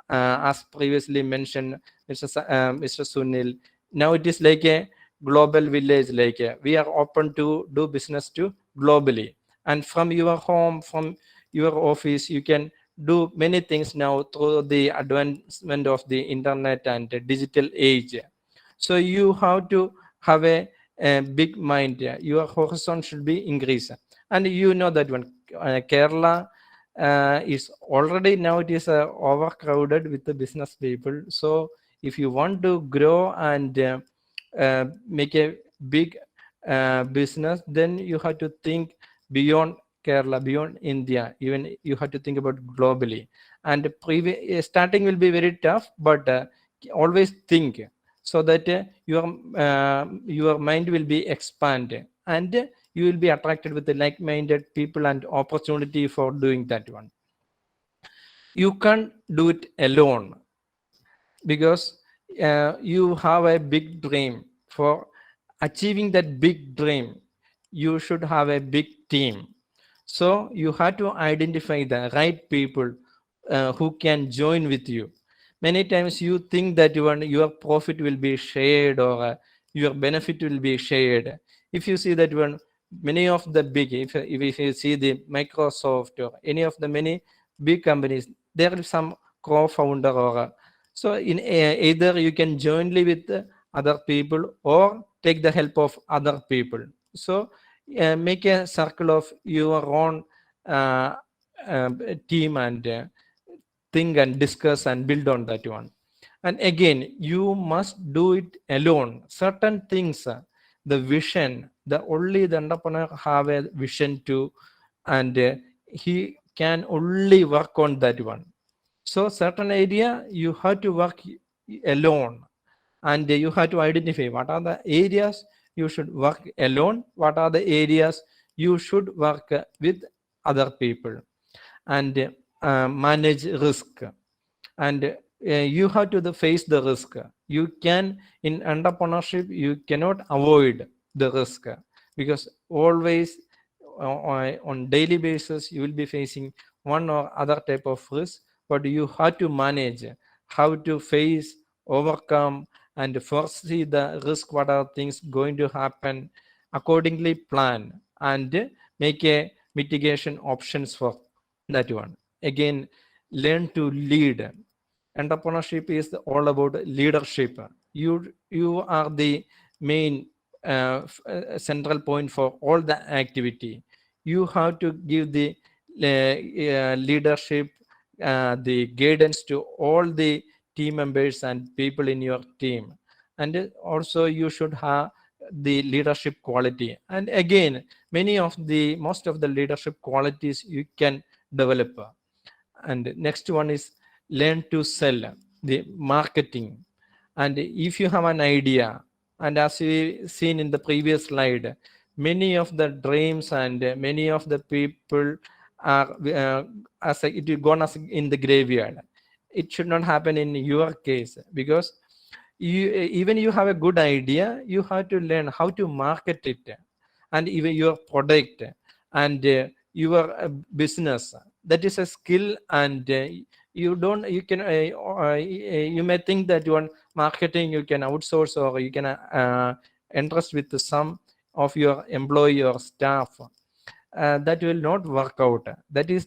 As previously mentioned, Mr. Sunil, now it is like a global village, like we are open to do business to globally. And from your home, from your office, you can do many things now through the advancement of the internet and the digital age. So you have to have a big mind. Your horizon should be increased. And you know that one, Kerala is already now it is overcrowded with the business people. So if you want to grow and make a big business, then you have to think beyond Kerala, beyond India. Even you have to think about globally. And starting will be very tough, but always think, so that your mind will be expanded, and you will be attracted with the like-minded people and opportunity for doing that one. You can't do it alone, because you have a big dream. For achieving that big dream, you should have a big team. So you have to identify the right people who can join with you. Many times you think that your profit will be shared, or your benefit will be shared. If you see that many of the big, if you see the Microsoft or any of the many big companies, there is some co-founder, or so in either you can jointly with other people or take the help of other people. So make a circle of your own team, and think and discuss and build on that one. And again, you must do it alone. Certain things, the vision, only the entrepreneur have a vision to, and he can only work on that one. So certain area you have to work alone, and you have to identify what are the areas you should work alone, what are the areas you should work with other people, and manage risk. And you have to face the risk. You can, in entrepreneurship, you cannot avoid the risk, because always on daily basis you will be facing one or other type of risk, but you have to manage how to face, overcome, and foresee the risk, what are things going to happen, accordingly plan, and make a mitigation options for that one. Again, learn to lead. Entrepreneurship is all about leadership. You are the main central point for all the activity. You have to give the leadership, the guidance to all the team members and people in your team. And also you should have the leadership quality. And again, most of the leadership qualities you can develop. And next one is learn to sell, the marketing. And if you have an idea, and as we seen in the previous slide, many of the dreams and many of the people are it will gone as in the graveyard. It should not happen in your case, because even you have a good idea, you have to learn how to market it, and even your product and your business. That is a skill, and you may think that your marketing you can outsource, or you can entrust with some of your employee or staff. That will not work out. That is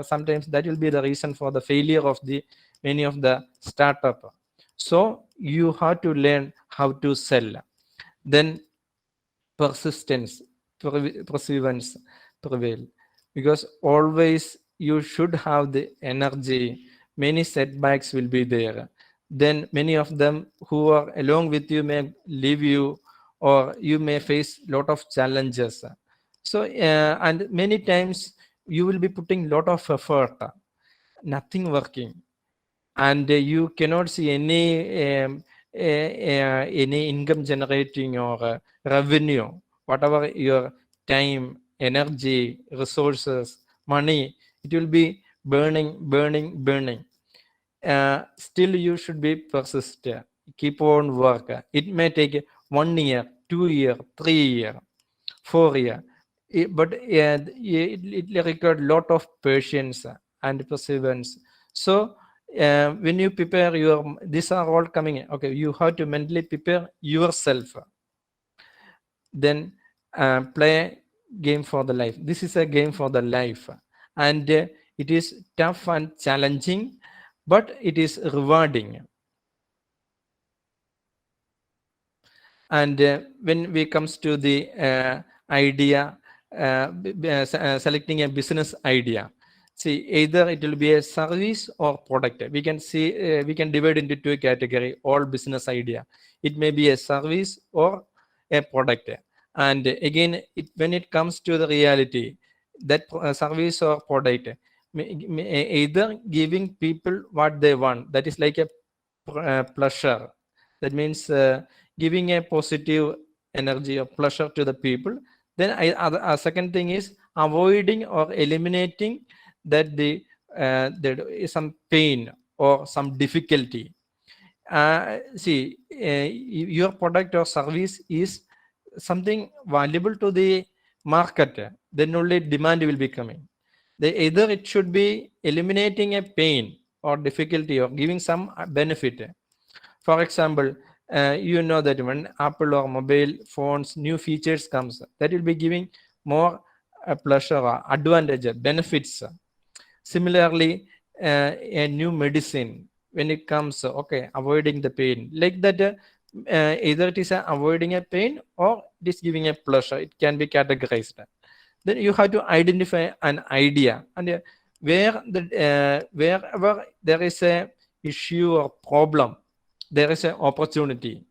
sometimes that will be the reason for the failure of the many of the startup. So you have to learn how to sell. Then persistence, perseverance prevail, because always you should have the energy. Many setbacks will be there. Then many of them who are along with you may leave you, or you may face lot of challenges. So and many times you will be putting lot of effort, nothing working, and you cannot see any income generating or revenue. Whatever your time, energy, resources, money, it will be burning. Still you should be persistent, keep on work. It may take 1 year, 2 year, 3 year, 4 year, but it requires lot of patience and perseverance. So when you prepare these are all coming. Okay, you have to mentally prepare yourself. Then play game for the life. This is a game for the life, and it is tough and challenging, but it is rewarding. And when we comes to the idea, selecting a business idea, see, either it will be a service or product. We can see we can divide into two categories. All business idea, it may be a service or a product. And again, when it comes to the reality, that service or product either giving people what they want, that is like a pleasure. That means giving a positive energy or pleasure to the people. Then a second thing is avoiding or eliminating that there is some pain or some difficulty. See, your product or service is something valuable to the market, then only demand will be coming. Either it should be eliminating a pain or difficulty or giving some benefit. For example, you know that when Apple or mobile phones new features comes, that will be giving more pleasure or advantage, benefits. Similarly, a new medicine, when it comes, okay, avoiding the pain, like that, either it is avoiding a pain or it is giving a pleasure. It can be categorized. Then you have to identify an idea, and wherever there is a issue or problem, there is an opportunity.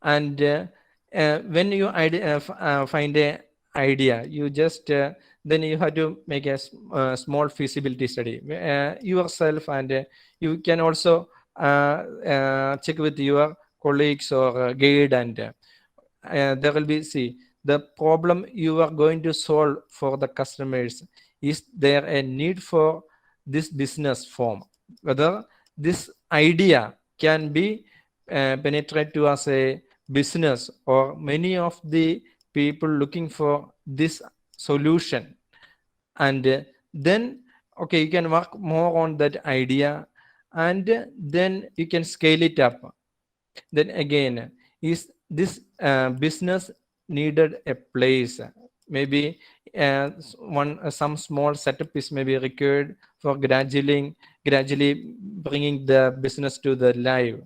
And when you find a idea, you just then you have to make a small feasibility study yourself, and you can also check with your colleagues or guide, and there will be, see, the problem you are going to solve for the customers. Is there a need for this business form? Whether this idea can be penetrated to as a business, or many of the people looking for this solution. And then, okay, you can work more on that idea, and then you can scale it up. Then again, is this business needed a place? Maybe some small setup is maybe required for gradually bringing the business to the live.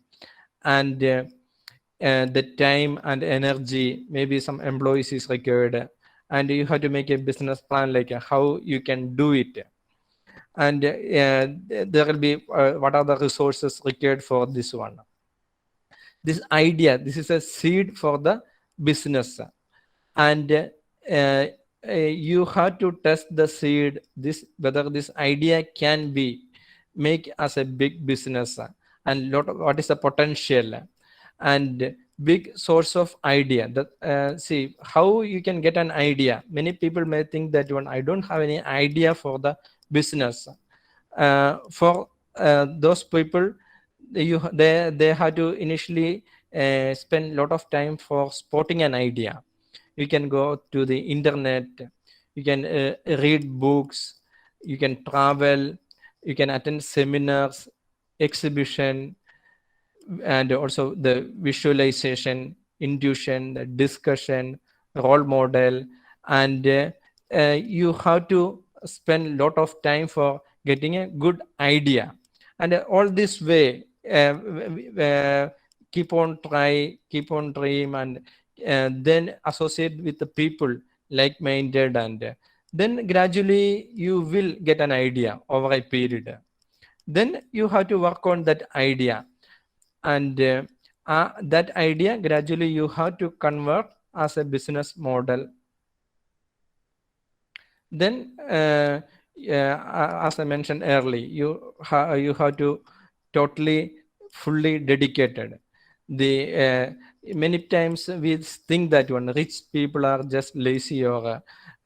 And the time and energy, maybe some employees is required, and you have to make a business plan, like how you can do it. And there will be what are the resources required for this one. this idea, this is a seed for the business, and you have to test the seed, this whether this idea can be make as a big business, and what is the potential and big source of idea. That see how you can get an idea. Many people may think that when I don't have any idea for the business, for those people, they have to initially spend a lot of time for spotting an idea. You can go to the internet, you can read books, you can travel, you can attend seminars, exhibition, and also the visualization, intuition, the discussion, role model, and you have to spend a lot of time for getting a good idea. And all this way, keep on try, keep on dream, and then associate with the people like-minded, and then gradually you will get an idea over a period. Then you have to work on that idea, and that idea gradually you have to convert as a business model. Then as I mentioned earlier, you have to totally fully dedicated. The many times we think that when rich people are just lazy or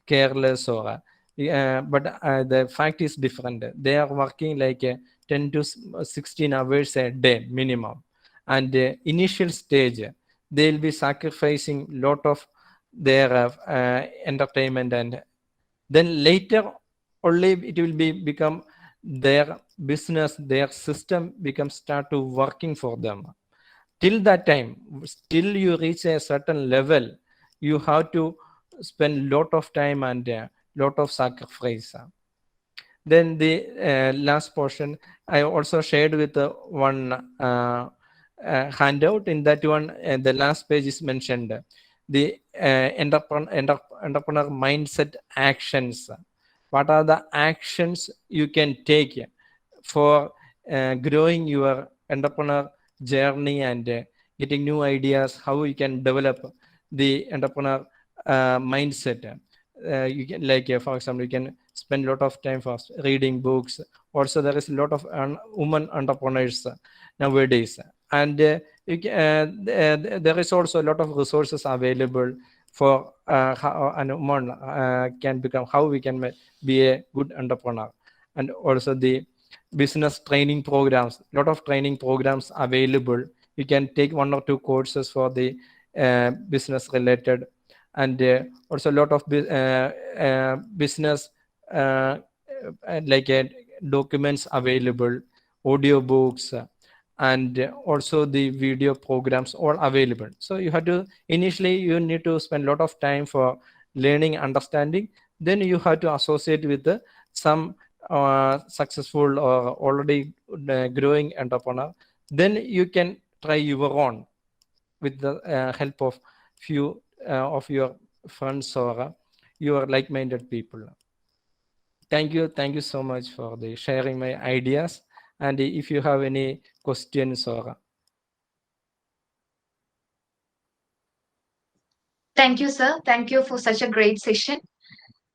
careless, or but the fact is different. They are working like 10 to 16 hours a day minimum, and initial stage they'll be sacrificing lot of their entertainment, and then later only it will become their business, their system becomes start to working for them. Till that time, till you reach a certain level, you have to spend lot of time and lot of sacrifice. Then the last portion I also shared with one handout. In that one, the last page is mentioned the entrepreneur mindset actions. What are the actions you can take for growing your entrepreneur journey and getting new ideas, how you can develop the entrepreneur mindset. You can, like for example, you can spend a lot of time for reading books. Also there is a lot of women entrepreneurs nowadays, and there is also a lot of resources available for how a woman can become, how we can be a good entrepreneur. And also the business training programs, lot of training programs available. You can take 1 or 2 courses for the business related, and also a lot of business like documents available, audio books, and also the video programs all available. So you have to initially you need to spend a lot of time for learning, understanding. Then you have to associate with some successful or already growing entrepreneur. Then you can try your own with the help of few of your friends or your like-minded people. Thank you so much for the sharing my ideas. And if you have any questions or Thank you, sir. Thank you for such a great session.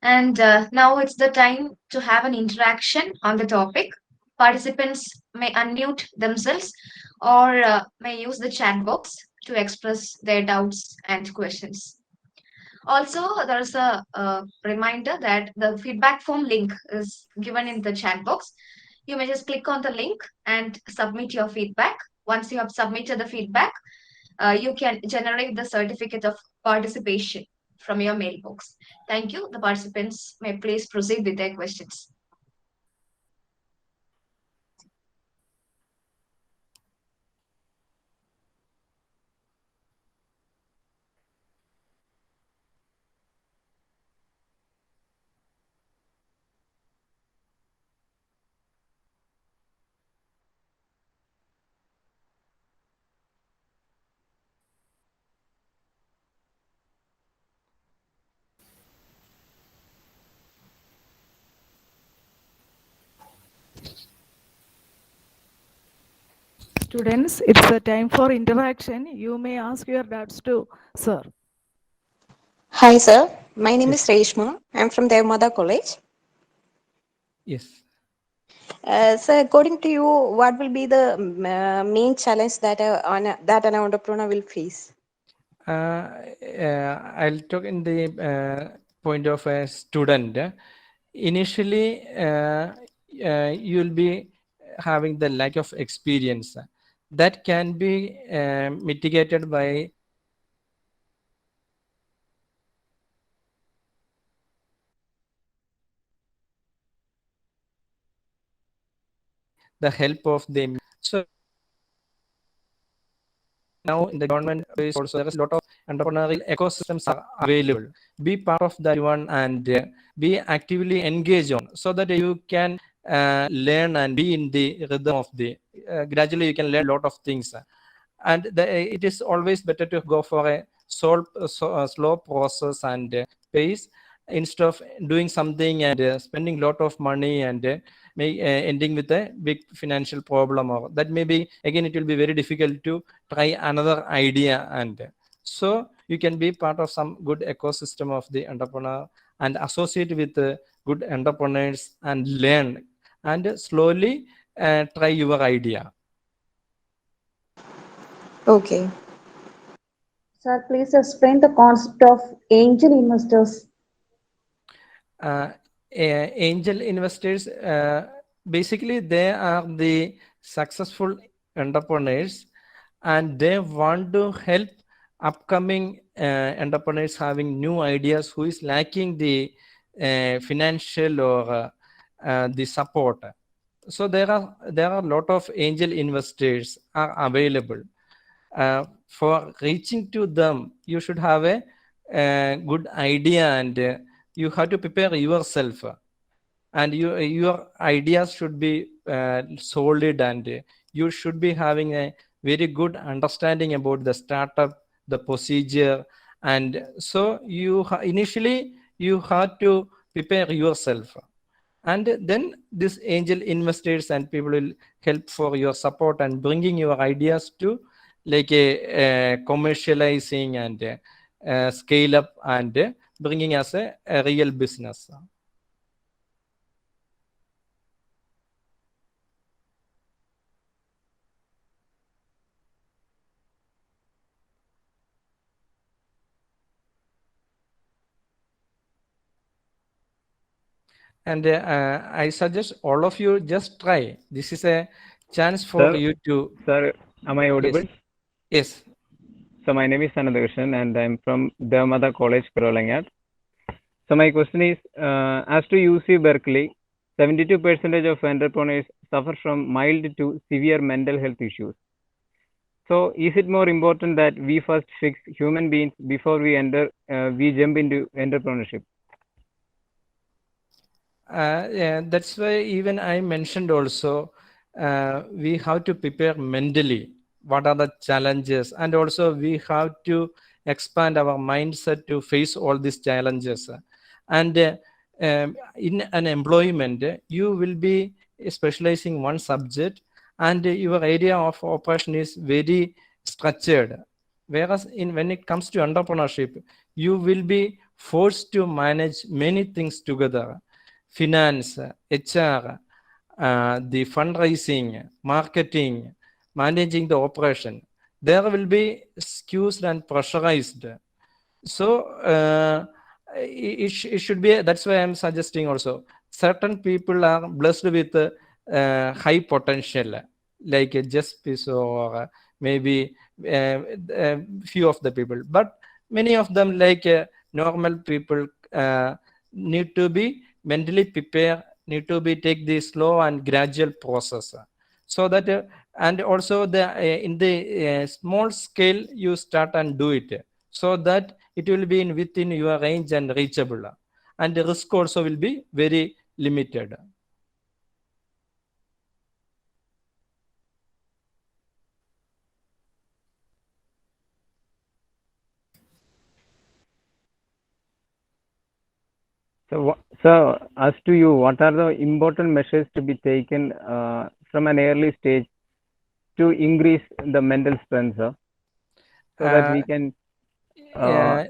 And now it's the time to have an interaction on the topic. Participants may unmute themselves or may use the chat box to express their doubts and questions. Also, there's a reminder that the feedback form link is given in the chat box. You may just click on the link and submit your feedback. Once you have submitted the feedback, you can generate the certificate of participation from your mailbox. Thank you. The participants may please proceed with their questions. Students, it's a time for interaction. You may ask your doubts to sir. Hi, sir. My name is Reshma. I'm from Deva Matha College. Yes. So, according to you, what will be the main challenge that that an entrepreneur will face? I'll talk in the point of a student. Initially, you'll be having the lack of experience. That can be mitigated by the help of them. So now in the government base also there is a lot of entrepreneurial ecosystems are available. Be part of that one and be actively engaged on so that you can learn and be in the rhythm of the gradually you can learn a lot of things. And it is always better to go for a slow process and pace instead of doing something and spending a lot of money and ending with a big financial problem, or that maybe again it will be very difficult to try another idea. And so you can be part of some good ecosystem of the entrepreneur and associate with good entrepreneurs and learn and slowly try your idea. Okay. Sir, please explain the concept of angel investors. Angel investors, basically they are the successful entrepreneurs and they want to help upcoming entrepreneurs having new ideas who is lacking the financial or the support. So there are a lot of angel investors are available. For reaching to them, you should have a good idea and you have to prepare yourself. And your ideas should be solid and you should be having a very good understanding about the startup, the procedure. And so initially you have to prepare yourself. And then this angel investors and people will help for your support and bringing your ideas to like a commercializing and scale up and bringing as a real business. And I suggest all of you just try. This is a chance for Sir, you to. Sir, am I audible? Yes. So my name is Anandakrishnan and I'm from Deva Matha College, Kuravilangad. So my question is, as to UC Berkeley, 72% of entrepreneurs suffer from mild to severe mental health issues. So is it more important that we first fix human beings before we jump into entrepreneurship? Yeah, that's why even I mentioned also we have to prepare mentally what are the challenges, and also we have to expand our mindset to face all these challenges. And in an employment you will be specializing one subject and your area of operation is very structured, whereas when it comes to entrepreneurship you will be forced to manage many things together: finance, HR, the fundraising, marketing, managing the operation. There will be skewed and pressurized. So it should be, that's why I'm suggesting also, certain people are blessed with high potential, like just piece or maybe few of the people, but many of them like normal people need to be mentally prepared, need to be take the slow and gradual process, so that and also the in the small scale you start and do it, so that it will be within your range and reachable, and the risk also will be very limited. So as to you, what are the important measures to be taken from an early stage to increase the mental strength, sir, so that we can, yeah.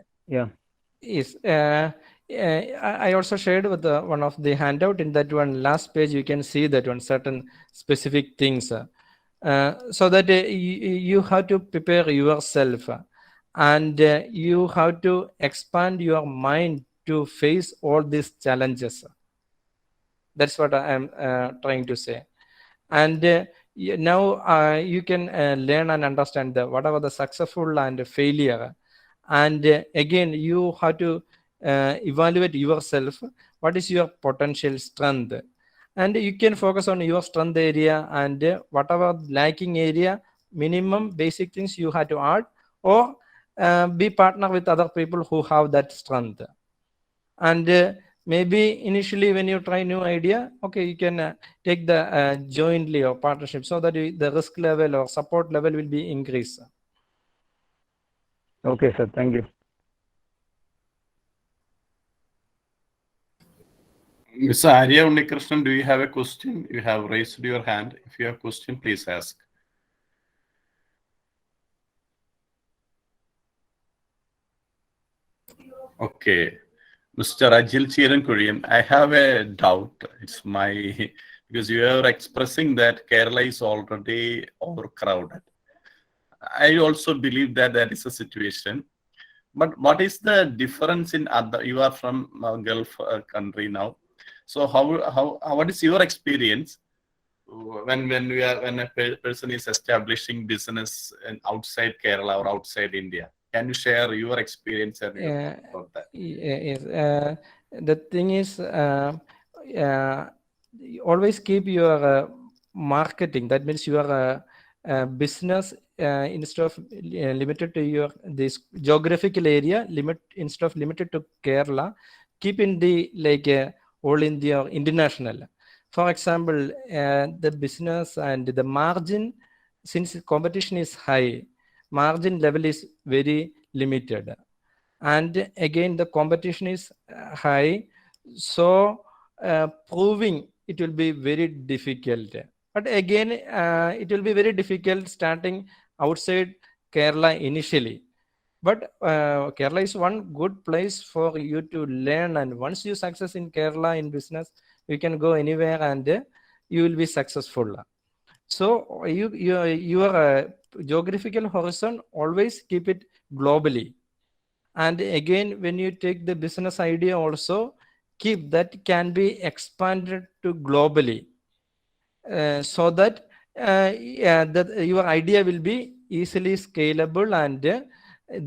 Yes, I also shared with one of the handout. In that one last page, you can see that one certain specific things, so that you have to prepare yourself, and you have to expand your mind to face all these challenges. That's what I am trying to say. And now you can learn and understand whatever the successful and failure. And again, you have to evaluate yourself. What is your potential strength? And you can focus on your strength area, and whatever lacking area, minimum basic things you have to add, or be partner with other people who have that strength. And maybe initially when you try new idea, okay, you can take the jointly or partnership, so that the risk level or support level will be increased. Okay, sir. Thank you. Ms. Arya Unnikrishnan, do you have a question? You have raised your hand. If you have a question, please ask. Okay. Mr. Ajil Chirankuriyam, I have a doubt. It's my, because you are expressing that Kerala is already overcrowded. I also believe that that is a situation. But what is the difference in other? You are from Gulf country now, so what is your experience when a person is establishing business outside Kerala or outside India? Can you share your experience about that? Yes. The thing is, always keep your marketing. That means your business, instead of limited to your this geographical area, instead of limited to Kerala, keep in the all India or international. For example, the business and the margin, since competition is high, margin level is very limited. And again, the competition is high, so proving it will be very difficult. But again, it will be very difficult starting outside Kerala initially. But Kerala is one good place for you to learn, and once you success in Kerala in business, you can go anywhere and you will be successful. So your geographical horizon, always keep it globally. And again, when you take the business idea also, keep that can be expanded to globally, so that your idea will be easily scalable, and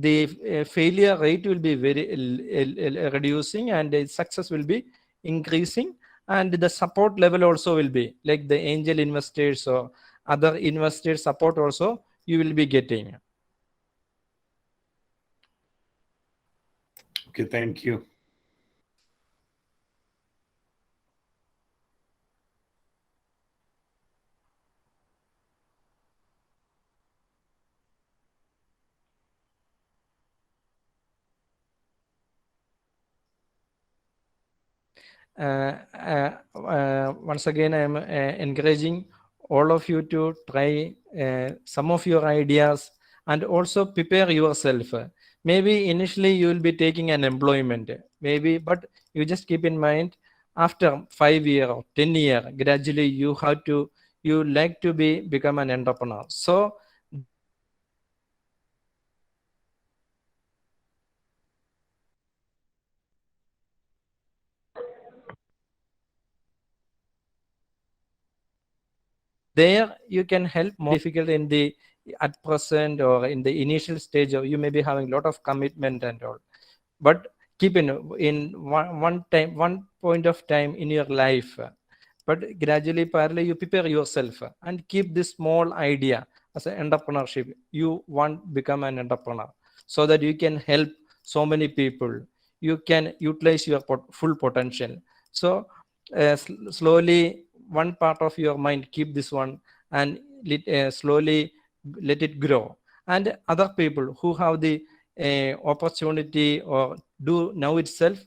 the failure rate will be very reducing, and the success will be increasing, and the support level also will be like the angel investors or other investors support also you will be getting. Okay, thank you. Once again, I am encouraging all of you to try some of your ideas and also prepare yourself. Maybe initially you will be taking an employment, maybe, but you just keep in mind after 5 years or 10 years, gradually you like to become an entrepreneur. So there you can help more difficult in the at present or in the initial stage, or you may be having a lot of commitment and all, but keep in one point of time in your life, but gradually parallel you prepare yourself and keep this small idea as an entrepreneurship. You want become an entrepreneur so that you can help so many people, you can utilize your full potential. So slowly one part of your mind keep this one, and slowly let it grow. And other people who have the opportunity or do now itself,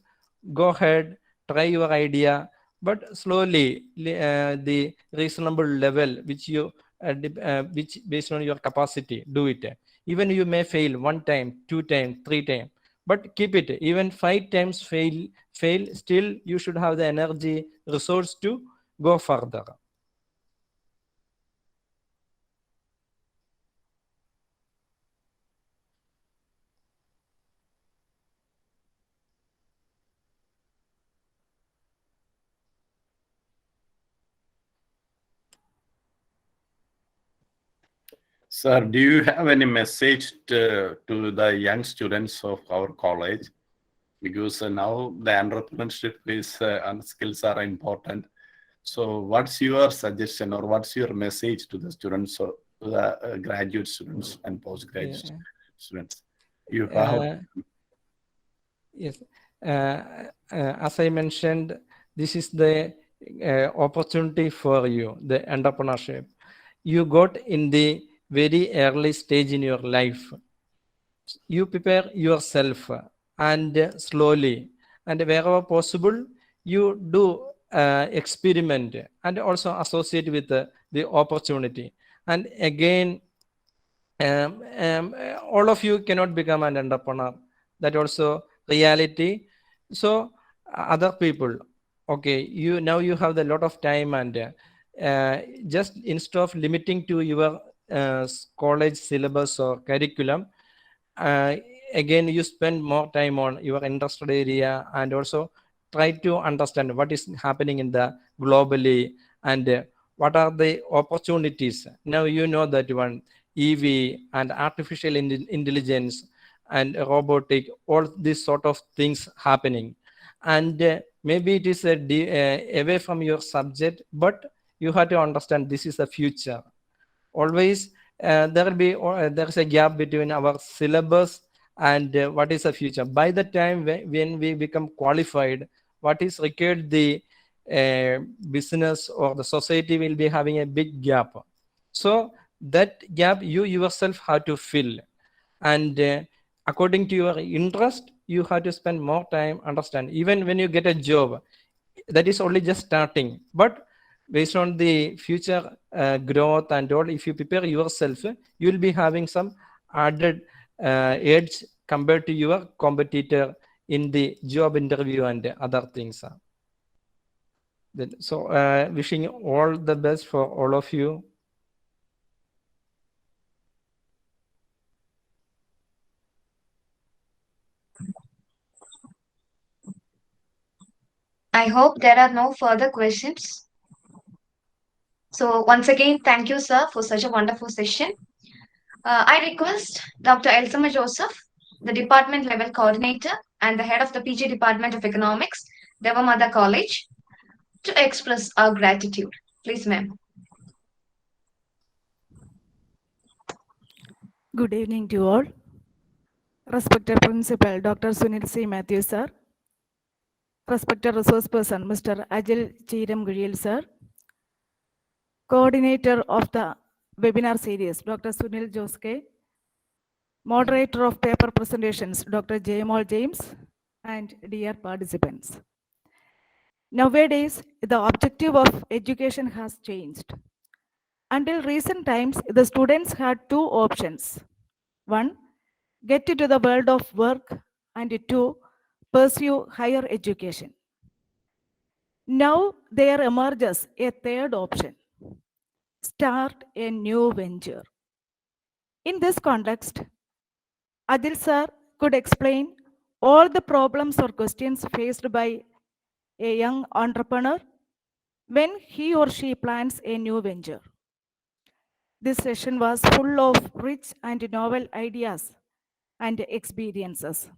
go ahead, try your idea, but slowly the reasonable level which you which based on your capacity, do it. Even you may fail 1 time, 2 times, 3 times, but keep it. Even 5 times fail, still you should have the energy, resource to go further. Sir, do you have any message to the young students of our college? Because now the entrepreneurship is and skills are important. So what's your suggestion or what's your message to the students or to the graduate students and postgraduate students? You have Yes, as I mentioned, this is the opportunity for you, the entrepreneurship. You got in the very early stage in your life. You prepare yourself and slowly, and wherever possible, you do experiment and also associate with the opportunity. And again, all of you cannot become an entrepreneur. That also reality. So other people, okay, you now you have a lot of time, and just instead of limiting to your college syllabus or curriculum, again you spend more time on your interested area, and also try to understand what is happening in the globally, and what are the opportunities. Now you know that one, EV and artificial intelligence and robotic, all these sort of things happening. And maybe it is away from your subject, but you have to understand this is the future. Always there will be there is a gap between our syllabus and what is the future. By the time when we become qualified, what is required, the business or the society will be having a big gap. So that gap you yourself have to fill, and according to your interest, you have to spend more time, understand. Even when you get a job, that is only just starting, but based on the future growth and all, if you prepare yourself, you will be having some added edge compared to your competitor in the job interview and other things. So wishing all the best for all of you. I hope there are no further questions. So once again, thank you, sir, for such a wonderful session. I request Dr. Elsama Joseph, the department level coordinator and the head of the PG Department of Economics, Deva Matha College, to express our gratitude. Please, ma'am. Good evening to all. Respected Principal Dr. Sunil C. Matthews, sir. Respected Resource Person Mr. Ajil Chiram Guriyal, sir. Coordinator of the webinar series Dr. Sunil Joske. Moderator of paper presentations Dr. Jaymol James, and dear participants. Nowadays, the objective of education has changed. Until recent times, the students had two options. One, get into the world of work, and two, pursue higher education. Now there emerges a third option, start a new venture. In this context, Adil sir could explain all the problems or questions faced by a young entrepreneur when he or she plans a new venture. This session was full of rich and novel ideas and experiences.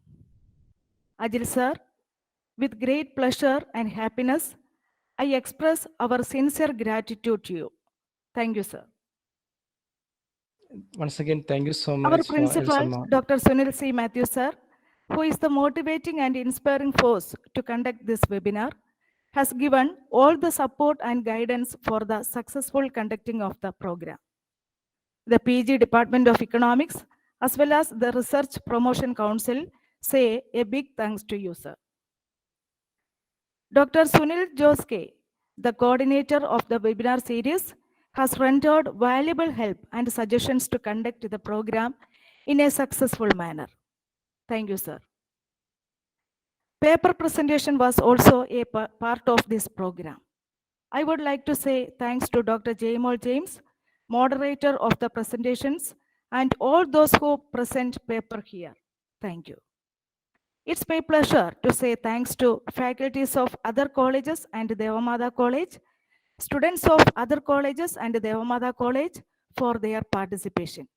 Ajil sir, with great pleasure and happiness, I express our sincere gratitude to you. Thank you, sir. Once again, thank you so Our much for principal, Elsama. Dr. Sunil C. Matthews, sir, who is the motivating and inspiring force to conduct this webinar, has given all the support and guidance for the successful conducting of the program. The PG Department of Economics, as well as the Research Promotion Council, say a big thanks to you, sir. Dr. Sunil Joske, the coordinator of the webinar series, has rendered valuable help and suggestions to conduct the program in a successful manner. Thank you, sir. Paper presentation was also a part of this program. I would like to say thanks to Dr. Jaymol James, moderator of the presentations, and all those who present paper here. Thank you. It's my pleasure to say thanks to faculties of other colleges and Deva Matha College, students of other colleges and Deva Matha College for their participation.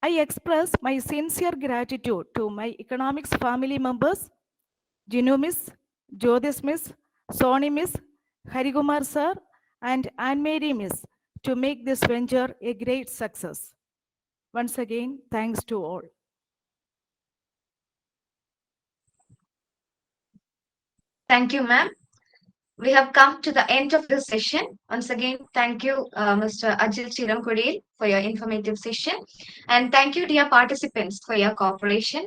I express my sincere gratitude to my economics family members, Jinu Miss, Jyotis Miss, Soni Miss, Harikumar Sir, and Anne-Marie Miss to make this venture a great success. Once again, thanks to all. Thank you, ma'am. We have come to the end of this session. Once again, thank you, Mr. Ajil Chiramkudil, for your informative session. And thank you, dear participants, for your cooperation.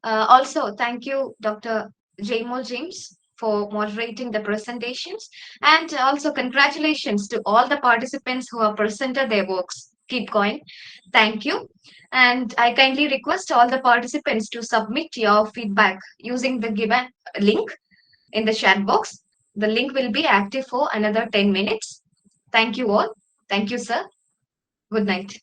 Also, thank you, Dr. Jaymol James, for moderating the presentations. And also, congratulations to all the participants who have presented their works. Keep going. Thank you. And I kindly request all the participants to submit your feedback using the given link in the chat box. The link will be active for another 10 minutes. Thank you all. Thank you, sir. Good night.